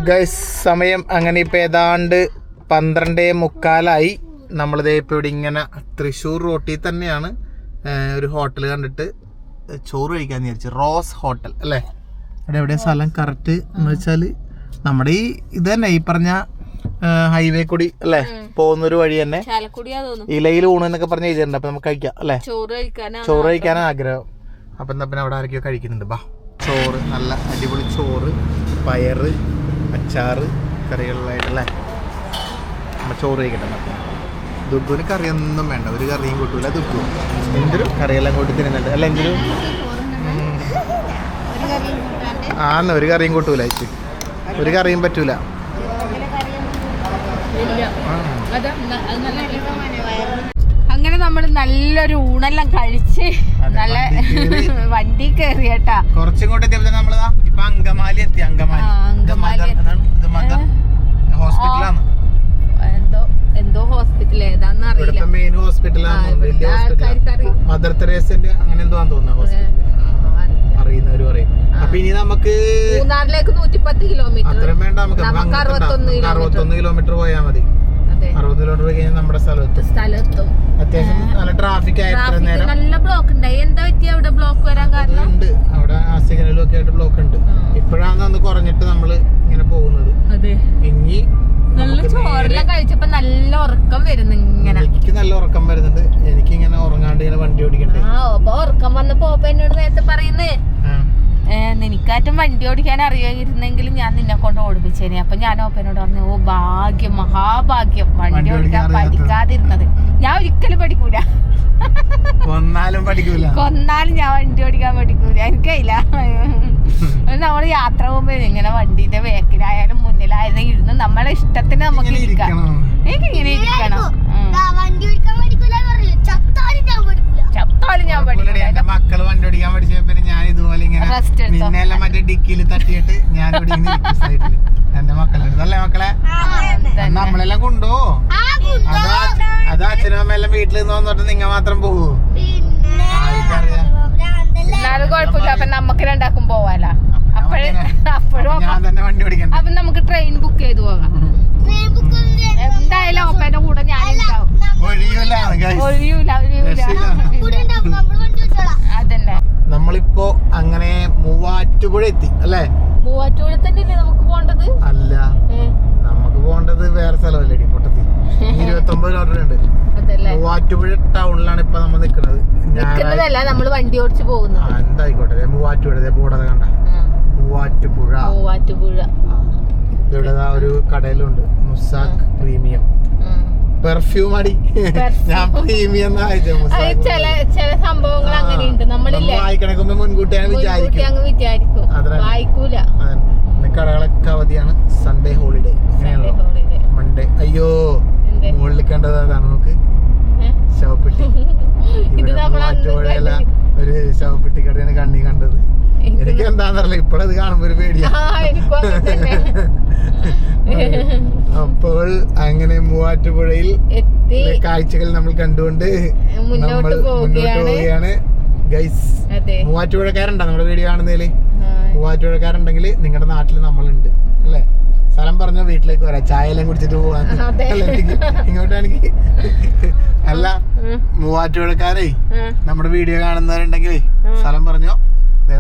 ഗൈസ്. സമയം അങ്ങനെ ഇപ്പൊ ഏതാണ്ട് 12:45. നമ്മളിതേ ഇപ്പൊ ഇവിടെ ഇങ്ങനെ തൃശ്ശൂർ റോട്ടിൽ തന്നെയാണ് ഒരു ഹോട്ടൽ കണ്ടിട്ട് ചോറ് കഴിക്കാൻ വിചാരിച്ചു. റോസ് ഹോട്ടൽ അല്ലേ? അവിടെ എവിടെയാ സ്ഥലം കറക്റ്റ് എന്ന് വെച്ചാല് നമ്മുടെ ഈ ഇത് തന്നെ ഈ പറഞ്ഞ ഹൈവേ കൂടി അല്ലേ പോകുന്നൊരു വഴി തന്നെ. ഇലയിൽ ഊണ് എന്നൊക്കെ പറഞ്ഞ് എഴുതിയിട്ടുണ്ട്. അപ്പൊ നമുക്ക് കഴിക്കാം അല്ലേ? ചോറ് കഴിക്കാനാണ് ആഗ്രഹം. അപ്പൊ എന്താ പിന്നെ അവിടെ ആരൊക്കെയോ കഴിക്കുന്നുണ്ട്. ബാ ചോറ്, നല്ല അടിപൊളി ചോറ്, പയറ്, അച്ചാറ്, കറികളിലായിട്ടല്ലേ. നമ്മൾ ചോറ് കഴിക്കട്ടെ. ദുഗ്ഗുവിന് കറിയൊന്നും വേണ്ട. ഒരു കറിയും കൂട്ടൂല. ദുഗ്ഗു എന്തൊരു കറിയെല്ലാം കൂട്ടി തിന്നുന്നുണ്ട് അല്ല? എന്തൊരു ഒരു കറിയും കൂട്ടൂല. ഒരു കറിയും പറ്റൂല. അങ്ങനെ നമ്മള് നല്ലൊരു ഊണെല്ലാം കഴിച്ച് നല്ല വണ്ടി കയറി കേട്ടാ. കുറച്ചിങ്ങോട്ട് എത്തിയപ്പോ നമ്മളതാ ഇപ്പൊ അങ്കമാലി എത്തി. ഹോസ്പിറ്റലാണ്. എന്തോ ഹോസ്പിറ്റൽ ഏതാന്ന് അറിയില്ല. മെയിൻ ഹോസ്പിറ്റലാണ്. വലിയ ഹോസ്പിറ്റൽ. മദർ തെരേസന്റെ അങ്ങനെ എന്തോ തോന്നുന്നു ഹോസ്പിറ്റൽ. അറിയുന്നവര് പറയും. അപ്പൊ ഇനി നമുക്ക് മൂന്നാറിലേക്ക് 110 കിലോമീറ്റർ. അത്രയും വേണ്ട. നമുക്ക് 61 കിലോമീറ്റർ പോയാൽ മതി. 60 കിലോമീറ്റർ പോയി കഴിഞ്ഞാൽ നമ്മുടെ സ്ഥലത്തും. അത്യാവശ്യം നല്ല ട്രാഫിക് ആയിട്ട് നേരം നല്ല ബ്ലോക്ക് ഉണ്ടായി. എന്താ പറ്റിയ അവിടെ ബ്ലോക്ക് വരാൻ കാരണം? ഉണ്ട് അവിടെ സിഗ്നലും ഒക്കെ ആയിട്ട് ബ്ലോക്ക് ഉണ്ട്. ഇപ്പോഴാണ് ഒന്ന് കുറഞ്ഞിട്ട് നമ്മള് ഇങ്ങനെ പോകുന്നത്. ഇനി നല്ല ചോറെല്ലാം കഴിച്ചപ്പോ നല്ല ഉറക്കം വരുന്നു. ഇങ്ങനെ എനിക്ക് നല്ല ഉറക്കം വരുന്നുണ്ട്. എനിക്ക് ഇങ്ങനെ ഉറങ്ങാണ്ട് ഇങ്ങനെ വണ്ടി ഓടിക്കണ്ടേ. അപ്പൊ ഉറക്കം വന്നപ്പോ എന്നോട് നേരത്തെ പറയുന്നേ എനിക്ക് എനിക്കാറ്റും വണ്ടി ഓടിക്കാൻ അറിയായിരുന്നെങ്കിൽ ഞാൻ നിന്നെ കൊണ്ട് ഓടിപ്പിച്ചേനെ. അപ്പൊ ഞാൻ ഓപ്പനോട് പറഞ്ഞു, ഓ ഭാഗ്യം, മഹാഭാഗ്യം വണ്ടി ഓടിക്കാൻ പഠിക്കാതിരുന്നത്. ഞാൻ ഒരിക്കലും പഠിക്കൂല, കൊന്നാലും ഞാൻ വണ്ടി ഓടിക്കാൻ പഠിക്കൂല, എനിക്കയില്ല. നമ്മള് യാത്ര പോകുമ്പോ ഇങ്ങനെ വണ്ടിന്റെ ബാക്കിലായാലും മുന്നിലായാലും ഇരുന്ന് നമ്മളെ ഇഷ്ടത്തിന് നമുക്ക് ഇരിക്കാം. എനിക്ക് ഇങ്ങനെ ഇരിക്കണം. ചത്താലും ഞാൻ പഠിക്കൂല. മക്കള് വണ്ടി ഓടിക്കാൻ പഠിച്ചപ്പോ ഞാൻ ഇതുപോലെ ഇങ്ങനെ നിന്നെല്ലാം മറ്റേ ഡിക്കിയിൽ തട്ടിയിട്ട് ഞാൻ സൈഡില് എന്റെ മക്കളുടെ അല്ലേ മക്കളെ നമ്മളെല്ലാം കൊണ്ടുപോ. അത് അച്ഛനും അമ്മയെല്ലാം വീട്ടിൽ നിന്ന് വന്നിട്ട് നിങ്ങ മാത്രം പോകൂ. എന്നാലും കുഴപ്പമില്ല, അപ്പൊ നമുക്ക് രണ്ടാക്കും പോവാലോ. ഞാൻ തന്നെ വണ്ടി ഓടിക്കണ്ട. അപ്പൊ നമുക്ക് ട്രെയിൻ ബുക്ക് ചെയ്ത് പോകാം. എന്തായാലും ഓപ്പന്റെ കൂടെ ഞാനുണ്ടാവും. അതന്നെ. നമ്മളിപ്പോ അങ്ങനെ മൂവാറ്റുപുഴ എത്തി അല്ലേ? മൂവാറ്റുപുഴ തന്നെയല്ലേ നമുക്ക് പോണ്ടത്? അല്ല, നമുക്ക് പോണ്ടത് വേറെ സ്ഥലമല്ലേ, പൊട്ടത്തി. 29 കിലോമീറ്റർ ഉണ്ട്. മൂവാറ്റുപുഴ ടൗണിലാണ് ഇപ്പൊ നമ്മൾ നിക്കുന്നത്. നമ്മള് വണ്ടി ഓടിച്ച് പോകുന്നത്. എന്തായിക്കോട്ടെ, മൂവാറ്റുപുഴ ബോർഡത് കണ്ട, മൂവാറ്റുപുഴ. ഇവിടെ ഒരു കടയിലുണ്ട്, മുസാക്ക് പ്രീമിയം പെർഫ്യൂം. അടി ഞാൻ പ്രീമിയം ചില സംഭവങ്ങൾ അങ്ങനെയുണ്ട്. നമ്മളില്ലേ വായിക്കണക്കുമ്പോ മുൻകൂട്ടി വിചാരിക്കും, വായിക്കൂല. കടകളൊക്കെ അവധിയാണ്. Sunday holiday, Monday. അയ്യോ മുകളിൽ കണ്ടത് അതാണ് നമുക്ക് ശവപ്പെട്ടി. മൂവാറ്റുപുഴയല്ല, ഒരു ശവപ്പെട്ടി കടയാണ് കണ്ണി കണ്ടത്. എനിക്ക് എന്താന്നറിയില്ല, ഇപ്പോഴത് കാണുമ്പോ ഒരു പേടിയാ. അപ്പോൾ അങ്ങനെ മൂവാറ്റുപുഴയിൽ കാഴ്ചകൾ നമ്മൾ കണ്ടുകൊണ്ട് നമ്മൾ മുന്നോട്ട് പോവുകയാണ് ഗൈസ്. മൂവാറ്റുപുഴക്കാരുണ്ടോ നമ്മുടെ വീഡിയോ കാണുന്നതില്? മൂവാറ്റുപുഴക്കാരുണ്ടെങ്കിൽ നിങ്ങളുടെ നാട്ടിൽ നമ്മളുണ്ട് അല്ലേ? സ്ഥലം പറഞ്ഞോ, വീട്ടിലേക്ക് വരാം, ചായ എല്ലാം കുടിച്ചിട്ട് പോവാൻ. ഇങ്ങോട്ടാണെങ്കിൽ അല്ല, മൂവാറ്റുപുഴക്കാരേ നമ്മുടെ വീഡിയോ കാണുന്നവരുണ്ടെങ്കിൽ സ്ഥലം പറഞ്ഞോ,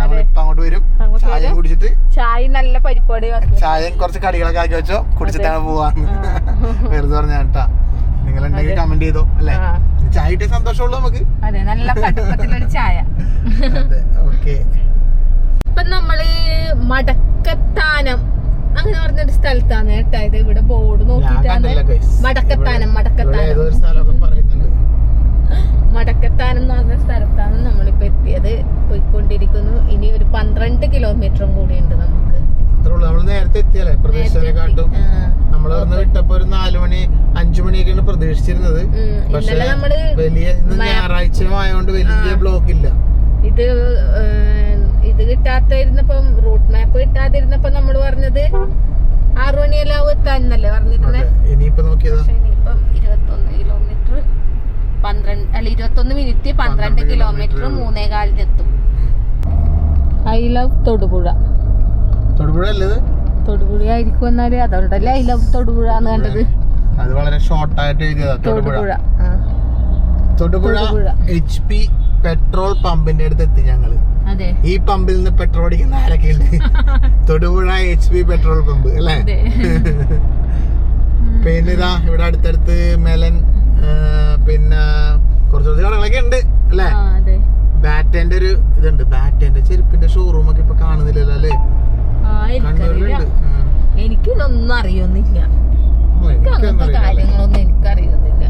നമ്മളിപ്പോ അങ്ങോട്ട് വരും. ചായ കുടിച്ചിട്ട്, ചായ നല്ല പരിപാടി, ചായയും കുറച്ച് കടികളൊക്കെ ആക്കി വെച്ചോ, കുടിച്ചിട്ടാണ് പോവാന്ന് വെറുതെ പറഞ്ഞാ കേട്ടാ. നിങ്ങളുണ്ടെങ്കിൽ കമന്റ് ചെയ്തോ അല്ലേ? ചായ കിട്ടിയ സന്തോഷമുള്ളൂ നമുക്ക്. അതെ, നല്ല കടുപ്പത്തിലൊരു ചായ. ഓക്കെ. ഇപ്പൊ നമ്മള് മടക്കത്താനം അങ്ങനെ പറഞ്ഞൊരു സ്ഥലത്താണ് കേട്ടാ. ഇത് ഇവിടെ ബോർഡ് നോക്കിയിട്ടാണ് മടക്കത്താനം എന്ന് പറഞ്ഞ സ്ഥലത്താണ് നമ്മളിപ്പോ എത്തിയത്. പോയിക്കൊണ്ടിരിക്കുന്നു. ഇനി ഒരു 12 കിലോമീറ്ററും കൂടിയുണ്ട് നമുക്ക്. നേരത്തെ എത്തിയല്ലേ പ്രതീക്ഷിച്ചതിനെക്കാട്ടും. നമ്മള് വിട്ടപ്പോ ഒരു 4 മണി 5 മണിയൊക്കെയാണ് പ്രതീക്ഷിച്ചിരുന്നത്. പക്ഷെ വലിയ ഇന്ന് ഞായറാഴ്ച ആയതുകൊണ്ട് വലിയ ബ്ലോക്ക് ഇല്ല. ഇത് കിട്ടാതിരുന്നപ്പം, റൂട്ട് മാപ്പ് കിട്ടാതിരുന്നപ്പോ നമ്മള് പറഞ്ഞത് 6 മണിയെല്ലാം എത്താന്നല്ലേ പറഞ്ഞിരുന്നേ. ഇനിയിപ്പോ നോക്കിയതാ, ഇനിയിപ്പം 21 കിലോമീറ്റർ 21 മിനിറ്റ് 12 കിലോമീറ്റർ 3:15 എത്തും. I love Thodupuzha. തൊടുപുഴ അല്ലേ? തൊടുപുഴ ആയിരിക്കും എന്നാല്, അതുകൊണ്ടല്ലേ ഐ ലവ് തൊടുപുഴ എന്ന് കണ്ടത്. അത് വളരെ ഷോർട്ട് ആയിട്ട് എഴുതിയതാ തൊടുപുഴ. തൊടുപുഴ HP പെട്രോൾ പമ്പിന്റെ അടുത്ത് എത്തി ഞങ്ങള്. ഈ പമ്പിൽ നിന്ന് പെട്രോൾ അടിക്കുന്ന ആരൊക്കെ ഉണ്ട്? തൊടുപുഴ HP പെട്രോൾ പമ്പ് അല്ലേ? പിന്നെ ഇതാ ഇവിടെ അടുത്തടുത്ത് മെലൻ, പിന്നെ കുറച്ച് കടകളൊക്കെ ഉണ്ട് അല്ലേ? ബാറ്റന്റെ ഒരു ഇതുണ്ട്, ബാറ്റന്റെ ചെരുപ്പിന്റെ ഷോറൂം ഒക്കെ ഇപ്പൊ കാണുന്നില്ലല്ലോ അല്ലേ? എനിക്കിതൊന്നും അറിയൊന്നില്ല, കാര്യങ്ങളൊന്നും എനിക്കറിയുന്നില്ല.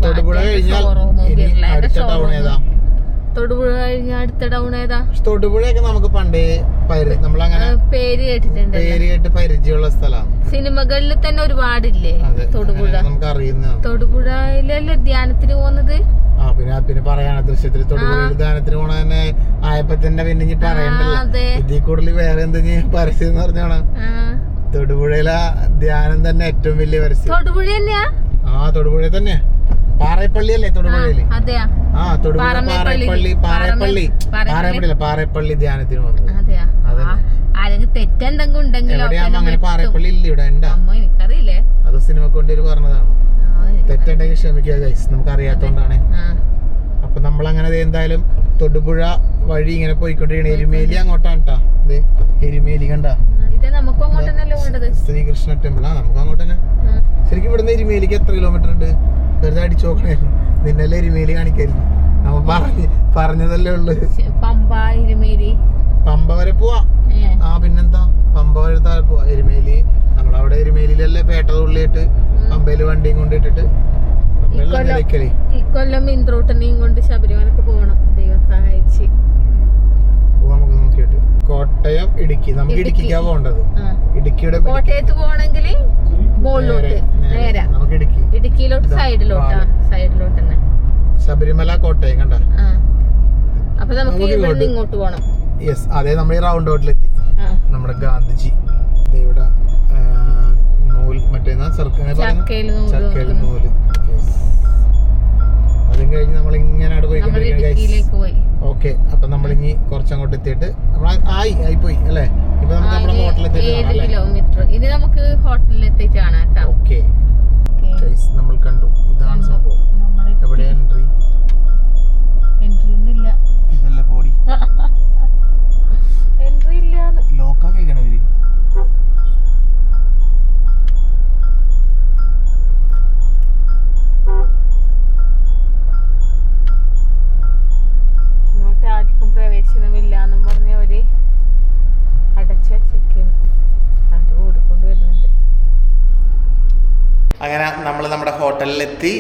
തൊടുപുഴ കഴിഞ്ഞാൽ അടുത്ത ടൗൺ ഏതാ? തൊടുപുഴ കഴിഞ്ഞ അടുത്ത ടൗൺ ഏതാ? തൊടുപുഴയൊക്കെ നമുക്ക് പണ്ടേ നമ്മളങ്ങനെ പേര് കേട്ടിട്ടുണ്ട്, പേര് കേട്ട് പരിചയമുള്ള സ്ഥലമാണ്. സിനിമകളിൽ തന്നെ ഒരുപാടില്ലേ തൊടുപുഴ? നമുക്ക് അറിയുന്ന തൊടുപുഴയിലല്ലേ ധ്യാനത്തിന് പോകുന്നത്? പിന്നെ പറയാന ദൃശ്യത്തിൽ തൊടുപുഴയിൽ ധ്യാനത്തിന് പോണ തന്നെ ആയപ്പോ തന്നെ പിന്നെ ഇനി പറയണ്ടല്ലോ. ഇതിൽ കൂടുതൽ വേറെ എന്തെങ്കിലും പരസ്യം എന്ന് പറഞ്ഞാണ്. തൊടുപുഴയിലെ ധ്യാനം തന്നെ ഏറ്റവും വലിയ പരസ്യം. തൊടുപുഴ തന്നെയാ? തൊടുപുഴ തന്നെയാ. പാറേപ്പള്ളി അല്ലേ തൊടുപുഴയില്? തൊടുപുഴ പാറേപ്പള്ളി ധ്യാനത്തിന് വന്നത്. തെറ്റെന്തെങ്കിലും പാറേപ്പള്ളി ഇല്ല ഇവിടെ ഉണ്ടാ? എനിക്കറിയില്ലേ, അത് സിനിമക്ക് വേണ്ടി പറഞ്ഞതാണ്. തെറ്റുണ്ടെങ്കിൽ ക്ഷമിക്കുക ഗൈസ്, നമുക്ക് അറിയാത്തോണ്ടാണ്. അപ്പൊ നമ്മളങ്ങനെ എന്തായാലും തൊടുപുഴ വഴി ഇങ്ങനെ പോയിക്കൊണ്ടിരിക്കണ. എരുമേലി അങ്ങോട്ടാണ് കേട്ടാ. എരുമേലി കണ്ട ശ്രീകൃഷ്ണ ടെമ്പിൾ. നമുക്ക് അങ്ങോട്ട് തന്നെ. ശരിക്കും ഇവിടുന്ന് എരുമേലിക്ക് എത്ര കിലോമീറ്റർ ഉണ്ട്? വെറുതെ അടിച്ചു നോക്കണേ, നിന്നല്ലേ എരുമേലി കാണിക്കായിരുന്നു. നമ്മ പറഞ്ഞതല്ലേ ഉള്ളു. പമ്പ വരെ പോവാ അടിപൊളിയായിട്ട് പമ്പയില് വണ്ടിയും കൊണ്ടിട്ടിട്ട് ഇക്കൊല്ലം ഇന്ദ്രൂട്ടനെയും കൊണ്ട് ശബരിമലക്ക് പോകണം, ദൈവം സഹായിച്ച്. നമുക്ക് നോക്കിയിട്ട് കോട്ടയം ഇടുക്കി, നമുക്ക് ഇടുക്കിക്കാ പോകേണ്ടത്. ഇടുക്കിയുടെ കോട്ടയത്ത് പോകണമെങ്കിൽ മുകളിലോട്ട് നേരെ നമുക്ക് ഇടുക്കിയിലോട്ട് സൈഡിലോട്ട് തന്നെ ശബരിമല കോട്ടയം കണ്ട. അപ്പൊ നമുക്ക് ഇവിടുന്ന് ഇങ്ങോട്ട് പോകണം. യെസ്, അതെ. നമ്മൾ ഈ റൗണ്ട് റോഡിലെത്തി. നമ്മുടെ ഗാന്ധിജി ഇവിടെ നൂൽ മറ്റേ ചർക്കയിൽ നൂല്. അതും കഴിഞ്ഞ് നമ്മൾ ഇങ്ങനെ അവിടെ പോയി. ഓക്കെ, അപ്പൊ നമ്മളിനി കുറച്ചങ്ങോട്ട് എത്തിയിട്ട് ആയിപ്പോയി അല്ലേ. ഇപ്പൊ നമുക്ക് നമ്മുടെ കിലോമീറ്റർ ഇനി നമുക്ക് ഹോട്ടലിൽ എത്തിയിട്ടാണ് കേട്ടോ. ഓക്കെ, നമ്മൾ കണ്ടു. ഇതാണ് സംഭവം. എവിടെ എൻട്രി ഒന്നുമില്ല, ഇതല്ല ബോഡി എൻട്രി ഇല്ല. ലോക്കാ കേൾക്കണവര്. ആർക്കും പ്രവേശനമില്ലാന്നും പറഞ്ഞവര് അടച്ചു വെച്ചേക്കുന്നു. അത് ഓടിക്കൊണ്ട് വരുന്നുണ്ട്. അങ്ങനെ നമ്മൾ നമ്മുടെ ഹോട്ടലിലെത്തി.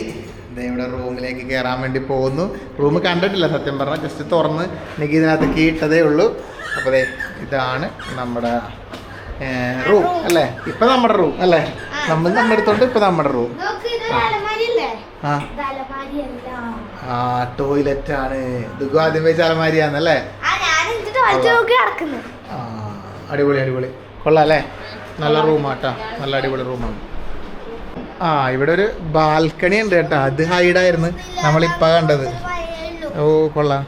ഇവിടെ റൂമിലേക്ക് കയറാൻ വേണ്ടി പോകുന്നു. റൂം കണ്ടിട്ടില്ല സത്യം പറഞ്ഞാൽ, ജസ്റ്റ് തുറന്ന് എനിക്ക് ഇതിനകത്തേക്ക് ഇട്ടതേ ഉള്ളൂ. അപ്പോൾ ഇതാണ് നമ്മുടെ റൂം അല്ലേ. ഇപ്പം നമ്മുടെ റൂം അല്ലേ, നമ്മൾ നമ്മുടെ അടുത്തോണ്ട് ഇപ്പം നമ്മുടെ റൂം. ടോയ്ലറ്റ് ആണ്. ദുഃഖം ആദ്യം വെച്ച അലമാരിയാന്നല്ലേ. അടിപൊളി അടിപൊളി, കൊള്ളാം അല്ലേ. നല്ല റൂമാട്ടാ, നല്ല അടിപൊളി റൂമാണ്. ഇവിടെ ഒരു ബാൽക്കണി ഉണ്ട് കേട്ടോ. അത് ഹൈഡായിരുന്നു നമ്മളിപ്പ കണ്ടത്. ഓ കൊള്ളാം.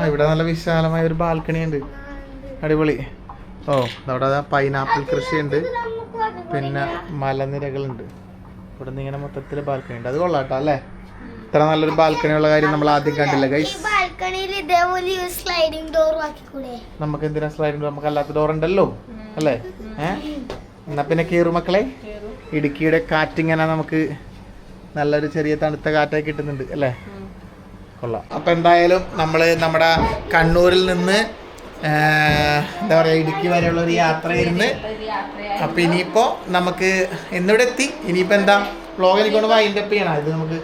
ഇവിടെ നല്ല വിശാലമായ ഒരു ബാൽക്കണി ഉണ്ട്, അടിപൊളി. അവിടെ പൈനാപ്പിൾ കൃഷിയുണ്ട്, പിന്നെ മലനിരകളുണ്ട്. ഇവിടെ നിന്ന് ഇങ്ങനെ മൊത്തത്തിൽ ബാൽക്കണി ഉണ്ട്. അത് കൊള്ളാട്ടോ അല്ലേ. ഇത്ര നല്ലൊരു ബാൽക്കണി ഉള്ള കാര്യം നമ്മൾ ആദ്യം കണ്ടില്ല ഗൈസ്. നമുക്ക് എന്തിനാ സ്ലൈഡിംഗ് ഡോർ? നമുക്ക് അല്ലാത്ത ഡോർ ഉണ്ടല്ലോ അല്ലേ. എന്നാ പിന്നെ കേറു മക്കളെ. ഇടുക്കിയുടെ കാറ്റിങ്ങനെ നമുക്ക് നല്ലൊരു ചെറിയ തണുത്ത കാറ്റായി കിട്ടുന്നുണ്ട് അല്ലേ. കൊള്ളാം. അപ്പം എന്തായാലും നമ്മൾ നമ്മുടെ കണ്ണൂരിൽ നിന്ന് എന്താ പറയുക ഇടുക്കി വരെയുള്ള ഒരു യാത്രയായിരുന്നു. അപ്പം ഇനിയിപ്പോൾ നമുക്ക് എന്നിവിടെ എത്തി. ഇനിയിപ്പോൾ എന്താ വ്ളോഗ് എനിക്കൊണ്ട് വൈൻഡപ്പ് ചെയ്യണം. ഇത് നമുക്ക്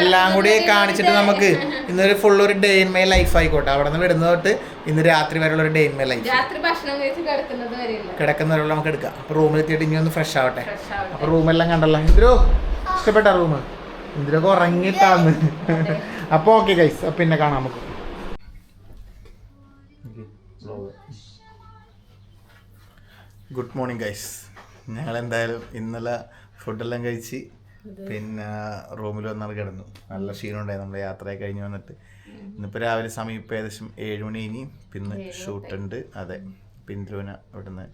എല്ലാം കൂടി കാണിച്ചിട്ട് നമുക്ക് ഇന്നൊരു ഫുൾ ഒരു ഡേ ഇൻ മൈ ലൈഫ് ആയിക്കോട്ടെ. അവിടെ നിന്ന് വിടുന്നത് തൊട്ട് ഇന്ന് രാത്രി വരെയുള്ള ഒരു ഡേ ഇൻ മൈ ലൈഫ്. കിടക്കുന്നവരെല്ലാം നമുക്ക് എടുക്കാം. അപ്പോൾ റൂമിലെത്തിയിട്ട് ഇനി ഒന്ന് ഫ്രഷ് ആവട്ടെ. അപ്പോൾ റൂമെല്ലാം കണ്ടല്ലോ. ഇന്ദ്രോ ഇഷ്ടപ്പെട്ട റൂം? ഇന്ദ്രൊക്കെ ഉറങ്ങിയിട്ടാന്ന്. അപ്പോൾ ഓക്കെ ഗൈസ്, അപ്പം പിന്നെ കാണാം നമുക്ക്. Good morning guys. ഞങ്ങൾ എന്തായാലും ഇന്നലെ ഫുഡെല്ലാം കഴിച്ച് പിന്നെ റൂമിൽ വന്നാണ് കിടന്നു. നല്ല ക്ഷീണമുണ്ടായി നമ്മൾ യാത്രയൊക്കെ കഴിഞ്ഞ് വന്നിട്ട്. ഇന്നിപ്പോൾ രാവിലെ സമയം ഇപ്പോൾ ഏകദേശം 7 മണി കഴിഞ്ഞ്. പിന്നെ ഷൂട്ടുണ്ട്. അതെ, ഇന്ദ്രുവിനെ ഇവിടുന്ന്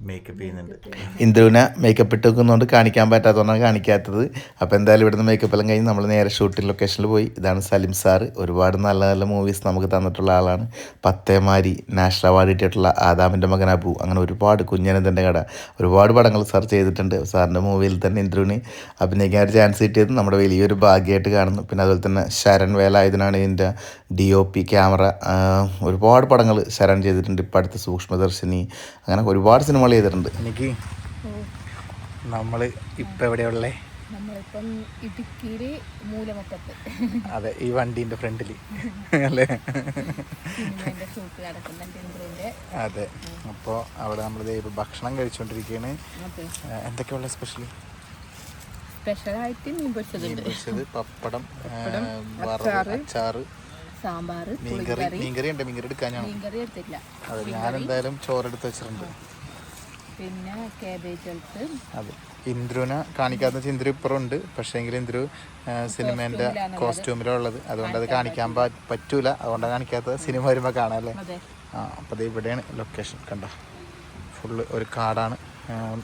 മേക്കപ്പ് ചെയ്യുന്നുണ്ട്. ഇന്ദ്രുവിനെ മേക്കപ്പ് ഇട്ട് വെക്കുന്നതുകൊണ്ട് കാണിക്കാൻ പറ്റാത്തതുകൊണ്ടാണ് കാണിക്കാത്തത്. അപ്പോൾ എന്തായാലും ഇവിടുന്ന് മേക്കപ്പ് എല്ലാം കഴിഞ്ഞ് നമ്മൾ നേരെ ഷൂട്ടിംഗ് ലൊക്കേഷനിൽ പോയി. ഇതാണ് സലിം സാറ്. ഒരുപാട് നല്ല നല്ല മൂവീസ് നമുക്ക് തന്നിട്ടുള്ള ആളാണ്. പത്തേമാരി, നാഷണൽ അവാർഡ് കിട്ടിയിട്ടുള്ള ആദാമിൻ്റെ മകൻ അബു, അങ്ങനെ ഒരുപാട്, കുഞ്ഞനന്തൻ്റെ കട, ഒരുപാട് പടങ്ങൾ സാർ ചെയ്തിട്ടുണ്ട്. സാറിൻ്റെ മൂവിയിൽ തന്നെ ഇന്ദ്രുവിന് അഭിനയിക്കാൻ ഒരു ചാൻസ് കിട്ടിയത് നമ്മുടെ വലിയൊരു ഭാഗ്യമായിട്ട് കാണുന്നു. പിന്നെ അതുപോലെ തന്നെ ശരൺ വേലായുധനാണ് ഇതിൻ്റെ DOP ക്യാമറ. ഒരുപാട് പടങ്ങൾ ശരൺ ചെയ്തിട്ടുണ്ട്. ഇപ്പം അടുത്ത് സൂക്ഷ്മദർശിനി, അങ്ങനെ ഒരുപാട് സിനിമകൾ ചെയ്തിട്ടുണ്ട്. എനിക്ക് നമ്മൾ ഇപ്പം എവിടെയുള്ളേ? നമ്മളിപ്പം ഇടുക്കിയില് മൂലമറ്റത്ത്. അതെ, ഈ വണ്ടീൻ്റെ ഫ്രണ്ടിൽ അല്ലേ. അതെ, അപ്പോൾ അവിടെ നമ്മൾ ഭക്ഷണം കഴിച്ചുകൊണ്ടിരിക്കുകയാണ്. എന്തൊക്കെയുള്ള സ്പെഷ്യൽ? സ്പെഷ്യലായിട്ട് മീൻ പൊരിച്ചത്, പപ്പടം, അച്ചാറ്, സാമ്പാർ, മീൻകറി ഉണ്ട്. മീൻകറി എടുക്കാനാണ്. അതെ, ഞാനെന്തായാലും ചോറെടുത്ത് വെച്ചിട്ടുണ്ട്. പിന്നെ കാബേജ് എടുത്ത്. അതെ, ഇന്ദ്രുവിനെ കാണിക്കാത്ത ഇന്ദ്രു ഇപ്പുറം ഉണ്ട്. പക്ഷേ എങ്കിൽ ഇന്ദ്രു സിനിമേൻ്റെ കോസ്റ്റ്യൂമിലുള്ളത്, അതുകൊണ്ട് അത് കാണിക്കാൻ പറ്റൂല. അതുകൊണ്ടാണ് കാണിക്കാത്തത്. സിനിമ വരുമ്പോൾ കാണാം അല്ലേ. അപ്പോൾ അത് ഇവിടെയാണ് ലൊക്കേഷൻ. കണ്ടോ, ഫുള്ള് ഒരു കാടാണ്.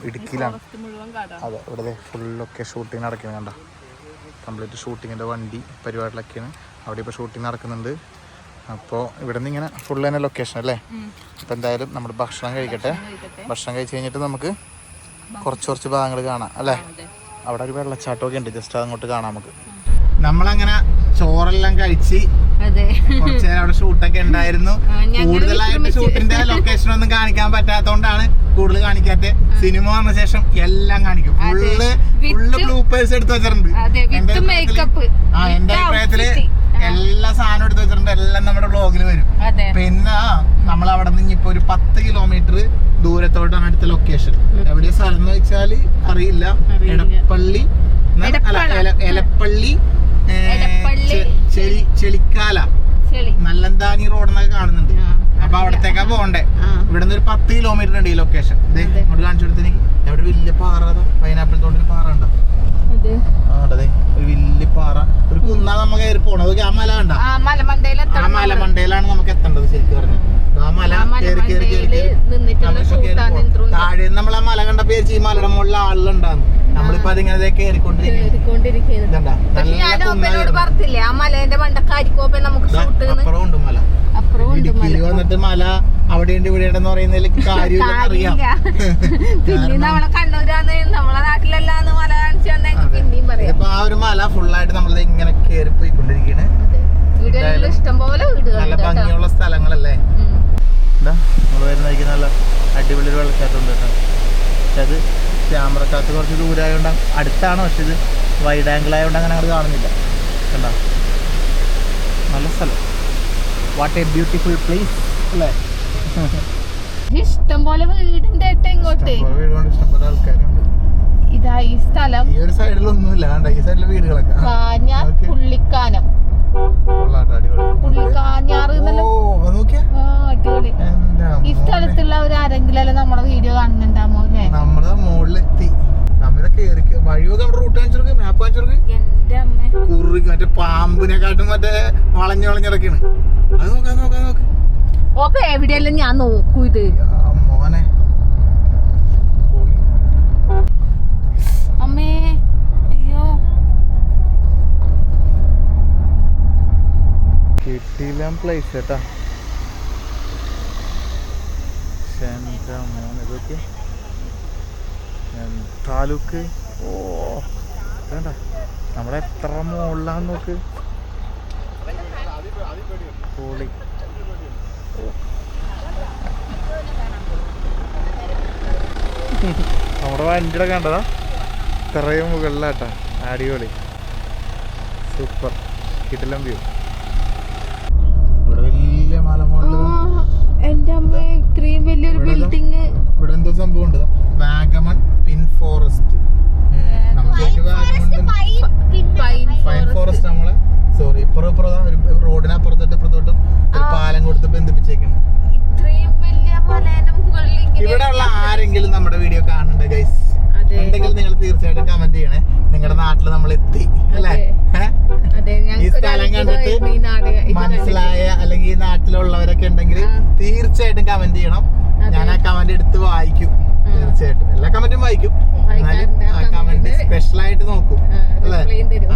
ഇടുക്കിയിലാണ്. അതെ, ഇവിടെ ഫുള്ളൊക്കെ ഷൂട്ടിങ് നടക്കുന്നത്. കണ്ടോ, കംപ്ലീറ്റ് ഷൂട്ടിങ്ങിൻ്റെ വണ്ടി പരിപാടികളൊക്കെയാണ് അവിടെ ഇപ്പോൾ ഷൂട്ടിങ് നടക്കുന്നുണ്ട്. അപ്പോൾ ഇവിടെ നിന്ന് ഇങ്ങനെ ഫുള്ള് തന്നെ ലൊക്കേഷൻ അല്ലേ. അപ്പോൾ എന്തായാലും നമ്മൾ ഭക്ഷണം കഴിക്കട്ടെ. ഭക്ഷണം കഴിച്ച് കഴിഞ്ഞിട്ട് നമുക്ക് കുറച്ച് ഭാഗങ്ങൾ കാണാം അല്ലേ. അവിടെ ഒരു വെള്ളച്ചാട്ടമൊക്കെ ഉണ്ട്, ജസ്റ്റ് അങ്ങോട്ട് കാണാം നമുക്ക്. നമ്മളങ്ങനെ ചോറെല്ലാം കഴിച്ച് അതെ കുറച്ചു നേരം അവിടെ ഷൂട്ടൊക്കെ ഉണ്ടായിരുന്നു. കൂടുതലായിട്ട് ഷൂട്ടിന്റെ ലൊക്കേഷൻ ഒന്നും കാണിക്കാൻ പറ്റാത്തോണ്ടാണ് കൂടുതൽ കാണിക്കാത്ത. സിനിമ വന്ന ശേഷം എല്ലാം കാണിക്കും. ഫുള്ള് ബ്ലൂപ്പേഴ്സ് എടുത്ത് വെച്ചിട്ടുണ്ട്. എന്റെ അഭിപ്രായത്തില് എല്ലാ സാധനവും എടുത്ത് വെച്ചിട്ടുണ്ട്. എല്ലാം നമ്മുടെ വ്ളോഗിൽ വരും. പിന്നെ നമ്മൾ അവിടെ നിന്ന് ഇപ്പൊ ഒരു 10 കിലോമീറ്റർ ദൂരത്തോട്ടാണ് അടുത്ത ലൊക്കേഷൻ. എവിടെയാ സ്ഥലം എന്ന് വെച്ചാല് അറിയില്ല. എടപ്പള്ളി എലപ്പള്ളി ചെളിക്കാല നല്ലന്താനി റോഡ് എന്നൊക്കെ കാണുന്നുണ്ട്. അപ്പൊ അവിടത്തേക്കാ പോണ്ടേ. ഇവിടെ നിന്ന് ഒരു 10 കിലോമീറ്റർ ഉണ്ട് ഈ ലൊക്കേഷൻ. ഇങ്ങോട്ട് കാണിച്ചു കൊടുത്തെനിക്ക്. എവിടെ വലിയ പാറ, പൈനാപ്പിൾ തോട്ടിൽ പാറ ഉണ്ടോ? അതെ, ഒരു വലിയ പാറ, ഒരു കുന്നാ നമ്മ കയറി പോണത്. ആ മല കണ്ട, ആ മലമണ്ടയിലാണ് നമുക്ക് എത്തേണ്ടത് ശരിക്കും പറഞ്ഞു. ആ മല കയറി കയറി കയറി താഴെ നമ്മൾ ആ മല കണ്ട പേരിച്ച് ഈ മലയുടെ മുകളിൽ ആളുണ്ടാകുന്നു. നമ്മളിപ്പോ അതിങ്ങനെ കേറിക്കൊണ്ടിരിക്കുന്നു. അപ്പുറം ഉണ്ട് മല. ഇടുക്കിയിൽ വന്നിട്ട് മല അവിടെ ഉണ്ട് ഇവിടെ ഉണ്ടെന്ന് പറയുന്നതിൽ കാര്യമില്ലെന്ന് അറിയാം. ഇപ്പൊ ആ ഒരു മല ഫുള്ളായിട്ട് നമ്മൾ ഇങ്ങനെ കേറി പോയിക്കൊണ്ടിരിക്കണ്. നല്ല ഭംഗിയുള്ള സ്ഥലങ്ങളല്ലേ. നമ്മൾ വരുന്ന നല്ല അടിപൊളി ഒരു വെള്ളച്ചാട്ടമുണ്ട് കേട്ടോ. പക്ഷെ അത് ക്യാമറക്കകത്ത് കുറച്ച് ദൂരമായതുകൊണ്ട് അടുത്താണ്. പക്ഷെ ഇത് വൈഡ് ആംഗിൾ ആയതുകൊണ്ട് അങ്ങനെ അത് കാണുന്നില്ല. കണ്ടോ, നല്ല സ്ഥലം. വാട്ട് എ ബ്യൂട്ടിഫുൾ പ്ലേസ് അല്ലേ. ഇഷ്ടംപോലെ വീടിന്റെ ഇങ്ങോട്ട് ഇഷ്ടംപോലെ ആൾക്കാരുണ്ട്. ഇതാ ഈ സ്ഥലം. ഈ ഒരു സൈഡിലൊന്നുമില്ല, കണ്ട ഈ സൈഡിലെ വീടുകളൊക്കെ. പുള്ളിക്കാനം, പുള്ളിക്കാഞ്ഞാറ് അടിപൊളി. ഈ സ്ഥലത്തുള്ളവർ ആരെങ്കിലും നമ്മളെ വീഡിയോ കാണുന്നുണ്ടാമോ അല്ലേ? നമ്മളെ മുകളിലെത്തി. നമ്മളിതൊക്കെ വഴിയൊക്കെ നമ്മുടെ റൂട്ട് കാണിച്ചു, മാപ്പ് കാണിച്ചു. എന്റെ അമ്മ കുറുക്ക് മറ്റേ പാമ്പിനെക്കാട്ടും മറ്റേ വളഞ്ഞിറക്കാണ്. അത് നോക്കാം നോക്കാം നോക്ക്. ഓപ്പ എവിടെയല്ലേ ഞാൻ നോക്കൂ. ഇത് മോനെ അമ്മേ, അയ്യോ കിട്ടിയില്ല പ്ലേസ് കേട്ടാ. ഇതൊക്കെ താലൂക്ക്. ഓ വേണ്ട, നമ്മളെ എത്ര മുകളിലാന്ന് നോക്ക്. പൊളി. നമ്മുടെ വണ്ടിയുടെ കണ്ടതാ ഇത്രയും മുകളിലാട്ടാ. അടിപൊളി, സൂപ്പർ, കിടിലം വ്യൂ. ഇവിടെ വലിയ മലമുകളിൽ എന്റെ അമ്മ ഇത്രയും വലിയൊരു ബിൽഡിങ്. ഇവിടെ എന്തോ സംഭവം ഉണ്ട്, വാഗമൺ പിൻ ഫോറസ്റ്റ്. പൈൻ ഫോറസ്റ്റ് നമ്മളെ സോറി ഇപ്പുറം റോഡിനപ്പുറത്തോട്ട് ഇപ്പുറത്തോട്ടും ഒരു പാലം കൊടുത്ത് ബന്ധിപ്പിച്ചേക്കുന്നു. ഇവിടെ ഉള്ള ആരെങ്കിലും നമ്മുടെ വീഡിയോ കാണുന്നുണ്ട് ഗൈസ് ഉണ്ടെങ്കിൽ നിങ്ങൾ തീർച്ചയായിട്ടും കമന്റ് ചെയ്യണേ. നിങ്ങളുടെ നാട്ടിൽ നമ്മൾ എത്തി അല്ലേ? ഈ സ്ഥലം കണ്ടിട്ട് മനസ്സിലായ അല്ലെങ്കിൽ ഈ നാട്ടിലുള്ളവരൊക്കെ ഉണ്ടെങ്കിൽ തീർച്ചയായിട്ടും കമന്റ് ചെയ്യണം. ഞാൻ ആ കമന്റ് എടുത്ത് വായിക്കും. തീർച്ചയായിട്ടും എല്ലാ കമന്റും വായിക്കും. എന്നാലും ആ കമന്റ് സ്പെഷ്യൽ ആയിട്ട് നോക്കും അല്ലേ?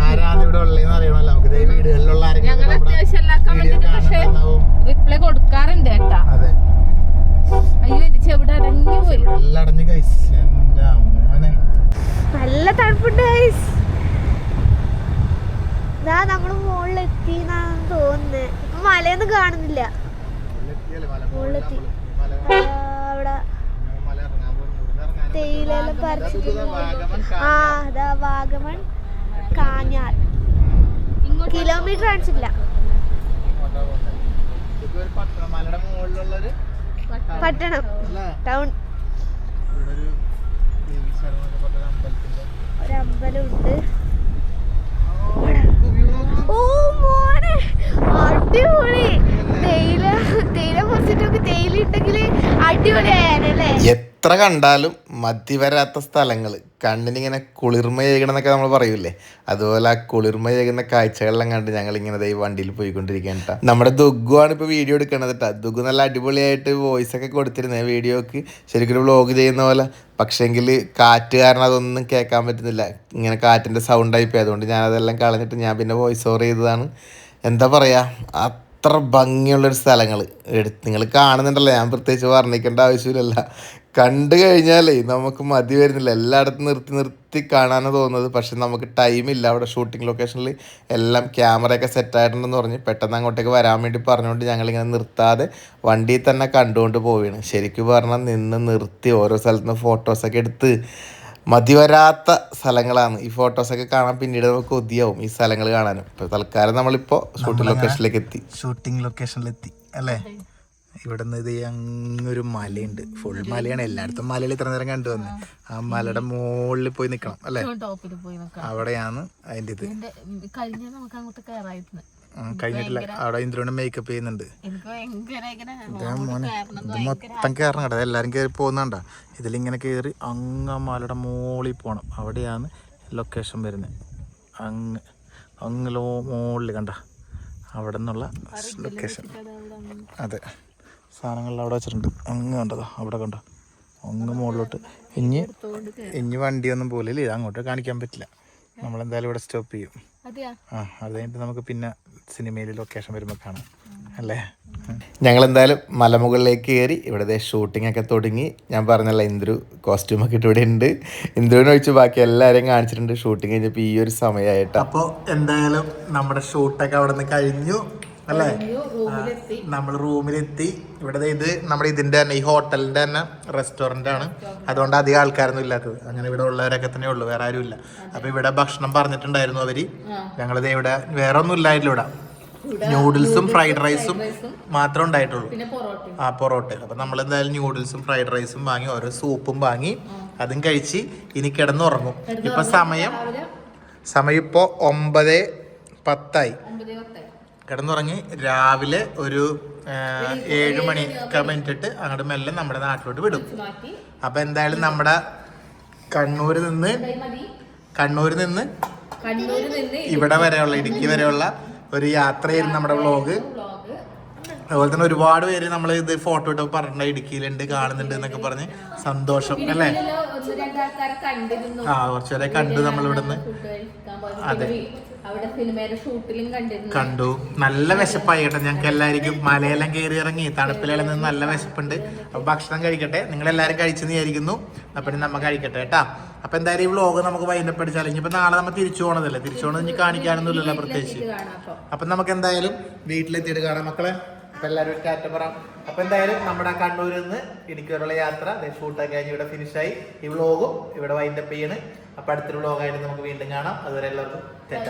ആരാണ് ഇവിടെ ഉള്ളതെന്ന് അറിയണമല്ലോ നമുക്ക്. വീടുകളിലുള്ള ആരെങ്കിലും റിപ്ലൈ കൊടുക്കാറുണ്ട് കേട്ടാ. അതെ, അയ്യോ എന്റെ ചെവിടെ അടഞ്ഞു പോയി. എല്ലാം അടഞ്ഞു ഗൈസ്. എന്റെ അമ്മോനെ നല്ല തണുപ്പുണ്ട് ഗൈസ്. നമ്മള് മുകളിലെത്തിന്നാണ് തോന്നുന്നത്. ഇപ്പൊ മലയൊന്നും കാണുന്നില്ല. അവിടെ തേയിലെല്ലാം പറിച്ചിട്ട് വാഗമൺ കാഞ്ഞാർ കിലോമീറ്റർ കാണിച്ചില്ല. പട്ടണം ടൗൺ. ഒരമ്പലമുണ്ട്. ഓ മോനെ അടിപൊളി. തേയില പറിച്ചിട്ടൊക്കെ തേയില ഉണ്ടെങ്കിൽ അടിപൊളിയായാലേ. എത്ര കണ്ടാലും മതി വരാത്ത സ്ഥലങ്ങൾ, കണ്ണിനിങ്ങനെ കുളിർമ ചെയ്യണം എന്നൊക്കെ നമ്മൾ പറയൂലേ, അതുപോലെ ആ കുളിർമ ചെയ്യുന്ന കാഴ്ചകളെല്ലാം കണ്ട് ഞങ്ങളിങ്ങനെ ഈ വണ്ടിയിൽ പോയിക്കൊണ്ടിരിക്കുകയാണ് കേട്ടോ. നമ്മുടെ ദുഗുവാണ് ഇപ്പോൾ വീഡിയോ എടുക്കണത് കേട്ടോ. ദുഗു നല്ല അടിപൊളിയായിട്ട് വോയിസ് ഒക്കെ കൊടുത്തിരുന്നത് വീഡിയോക്ക്, ശരിക്കും വ്ളോഗ് ചെയ്യുന്ന പോലെ. പക്ഷേങ്കിൽ കാറ്റ് കാരണം അതൊന്നും കേൾക്കാൻ പറ്റുന്നില്ല. ഇങ്ങനെ കാറ്റിൻ്റെ സൗണ്ടായി പോയി. അതുകൊണ്ട് ഞാനതെല്ലാം കളഞ്ഞിട്ട് ഞാൻ പിന്നെ വോയിസ് ഓവർ ചെയ്തതാണ്. എന്താ പറയുക, അത്ര ഭംഗിയുള്ളൊരു സ്ഥലങ്ങൾ നിങ്ങൾ കാണുന്നുണ്ടല്ലോ. ഞാൻ പ്രത്യേകിച്ച് വർണ്ണിക്കേണ്ട ആവശ്യമില്ലല്ലോ. കണ്ടു കഴിഞ്ഞാലേ നമുക്ക് മതി വരുന്നില്ല. എല്ലായിടത്തും നിർത്തി നിർത്തി കാണാനാണ് തോന്നുന്നത്. പക്ഷെ നമുക്ക് ടൈമില്ല. അവിടെ ഷൂട്ടിംഗ് ലൊക്കേഷനിൽ എല്ലാം ക്യാമറയൊക്കെ സെറ്റായിട്ടുണ്ടെന്ന് പറഞ്ഞ് പെട്ടെന്ന് അങ്ങോട്ടേക്ക് വരാൻ വേണ്ടി പറഞ്ഞുകൊണ്ട് ഞങ്ങളിങ്ങനെ നിർത്താതെ വണ്ടിയിൽ തന്നെ കണ്ടുകൊണ്ട് പോവുകയാണ്. ശരിക്കും പറഞ്ഞാൽ നിന്ന് നിർത്തി ഓരോ സ്ഥലത്ത് നിന്ന് ഫോട്ടോസൊക്കെ എടുത്ത് മതി വരാത്ത സ്ഥലങ്ങളാണ്. ഈ ഫോട്ടോസൊക്കെ കാണാൻ പിന്നീട് നമുക്ക് കൊതിയാവും ഈ സ്ഥലങ്ങൾ കാണാനും. ഇപ്പോൾ തൽക്കാലം നമ്മളിപ്പോൾ ഷൂട്ടിംഗ് ലൊക്കേഷനിലെത്തി അല്ലേ. ഇവിടെ നിന്ന് ഇത് അങ്ങൊരു മലയുണ്ട്. ഫുൾ മലയാണ്. എല്ലായിടത്തും മലയിൽ ഇത്ര നേരം കണ്ടു വന്ന് ആ മലയുടെ മുകളിൽ പോയി നിൽക്കണം അല്ലേ. അവിടെയാണ് അതിൻ്റെ ഇത്. കഴിഞ്ഞിട്ടില്ല. അവിടെ ഇന്ദ്രനെ മേക്കപ്പ് ചെയ്യുന്നുണ്ട്. മോനെ ഇത് മൊത്തം കയറണം കേട്ടോ. എല്ലാവരും കയറി പോകുന്നുണ്ടോ. ഇതിലിങ്ങനെ കയറി അങ്ങ് മലയുടെ മുകളിൽ പോകണം. അവിടെയാണ് ലൊക്കേഷൻ വരുന്നത്. അങ്ങ് മുകളിൽ കണ്ട അവിടെ നിന്നുള്ള ലൊക്കേഷൻ. അതെ, സാധനങ്ങളിൽ അവിടെ വെച്ചിട്ടുണ്ട്. അങ്ങ് കണ്ടതാ, അവിടെ കണ്ടോ, അങ്ങ് മുകളിലോട്ട്. ഇനി വണ്ടിയൊന്നും പോലില്ല, അങ്ങോട്ട് കാണിക്കാൻ പറ്റില്ല. നമ്മളെന്തായാലും ഇവിടെ സ്റ്റോപ്പ് ചെയ്യും. അത് കഴിഞ്ഞിട്ട് നമുക്ക് പിന്നെ സിനിമയിൽ ലൊക്കേഷൻ വരുമ്പോൾ കാണാം അല്ലേ. ഞങ്ങളെന്തായാലും മലമുകളിലേക്ക് കയറി. ഇവിടെ ഷൂട്ടിംഗ് ഒക്കെ തുടങ്ങി. ഞാൻ പറഞ്ഞല്ല, ഇന്ദ്രു കോസ്റ്റ്യൂമൊക്കെ ഇട്ട് ഇവിടെ ഉണ്ട്. ഇന്ദ്രുവിനെ ഒഴിച്ച് ബാക്കി എല്ലാവരെയും കാണിച്ചിട്ടുണ്ട്. ഷൂട്ടിംഗ് കഴിഞ്ഞപ്പോൾ ഈ ഒരു സമയമായിട്ട്. അപ്പോൾ എന്തായാലും നമ്മുടെ ഷൂട്ടൊക്കെ അവിടെ നിന്ന് കഴിഞ്ഞു അല്ലേ. നമ്മൾ റൂമിലെത്തി. ഇവിടെ ഇത് നമ്മുടെ ഇതിൻ്റെ തന്നെ, ഈ ഹോട്ടലിൻ്റെ തന്നെ റെസ്റ്റോറൻ്റ് ആണ്. അതുകൊണ്ട് അധികം ആൾക്കാരൊന്നും ഇല്ലാത്തത്. അങ്ങനെ ഇവിടെ ഉള്ളവരൊക്കെ തന്നെ ഉള്ളൂ, വേറെ ആരും ഇല്ല. അപ്പോൾ ഇവിടെ ഭക്ഷണം പറഞ്ഞിട്ടുണ്ടായിരുന്നു അവർ. ഞങ്ങളിത് ഇവിടെ വേറെ ഒന്നും ഇല്ലായിരുന്നു. ഇവിടെ ന്യൂഡിൽസും ഫ്രൈഡ് റൈസും മാത്രമേ ഉണ്ടായിട്ടുള്ളൂ. പൊറോട്ട. അപ്പം നമ്മൾ എന്തായാലും ന്യൂഡിൽസും ഫ്രൈഡ് റൈസും വാങ്ങി, ഓരോ സൂപ്പും വാങ്ങി, അതും കഴിച്ച് ഇനി കിടന്നുറങ്ങും. ഇപ്പം സമയം ഇപ്പോൾ 9:10 കിടന്നുറങ്ങി. രാവിലെ ഒരു 7 മണിയൊക്കെ കഴിഞ്ഞിട്ട് അങ്ങോട്ട് മെല്ലെ നമ്മുടെ നാട്ടിലോട്ട് വിടും. അപ്പം എന്തായാലും നമ്മുടെ കണ്ണൂരിൽ നിന്ന് ഇവിടെ വരെയുള്ള, ഇടുക്കി വരെയുള്ള ഒരു യാത്രയായിരുന്നു നമ്മുടെ വ്ളോഗ്. അതുപോലെ തന്നെ ഒരുപാട് പേര് നമ്മൾ ഇത് ഫോട്ടോ ഇട്ട് പറഞ്ഞിട്ടുണ്ട്, ഇടുക്കിയിലുണ്ട്, കാണുന്നുണ്ട് എന്നൊക്കെ പറഞ്ഞ് സന്തോഷം അല്ലേ. കുറച്ചുപേരെ കണ്ടു നമ്മളിവിടുന്ന്. അതെ, കണ്ടു. നല്ല വിശപ്പായി കേട്ടോ ഞങ്ങൾക്ക് എല്ലാവർക്കും. മലയെല്ലാം കയറി ഇറങ്ങി തണുപ്പിലെല്ലാം നിന്ന് നല്ല വിശപ്പുണ്ട്. അപ്പൊ ഭക്ഷണം കഴിക്കട്ടെ. നിങ്ങളെല്ലാവരും കഴിച്ചെന്ന് വിചാരിക്കുന്നു. അപ്പം നമ്മ കഴിക്കട്ടെ കേട്ടാ. അപ്പൊ എന്തായാലും ഈ വ്ളോഗ് നമുക്ക് വൈൻഡപ്പ് അടിച്ചാൽ ഇനിയിപ്പോൾ നാളെ നമ്മൾ തിരിച്ചു പോകണതല്ലേ. തിരിച്ചു പോകണത് ഇനി കാണിക്കാനൊന്നും ഇല്ലല്ലോ പ്രത്യേകിച്ച്. അപ്പം നമുക്ക് എന്തായാലും വീട്ടിലെത്തിയിട്ട് കാണാം മക്കളെ. അപ്പം എല്ലാവരും ടാറ്റ പറ. അപ്പം എന്തായാലും നമ്മുടെ കണ്ണൂരിൽ നിന്ന് ഇടുക്കി വരെയുള്ള യാത്ര ഷൂട്ടൊക്കെ കഴിഞ്ഞ് ഇവിടെ ഫിനിഷായി. ഈ വ്ളോഗും ഇവിടെ വൈൻഡപ്പ് ചെയ്യണ്. അപ്പം അടുത്തൊരു വ്ളോഗായിട്ട് നമുക്ക് വീണ്ടും കാണാം. അതുവരെ എല്ലാവർക്കും ടാറ്റ.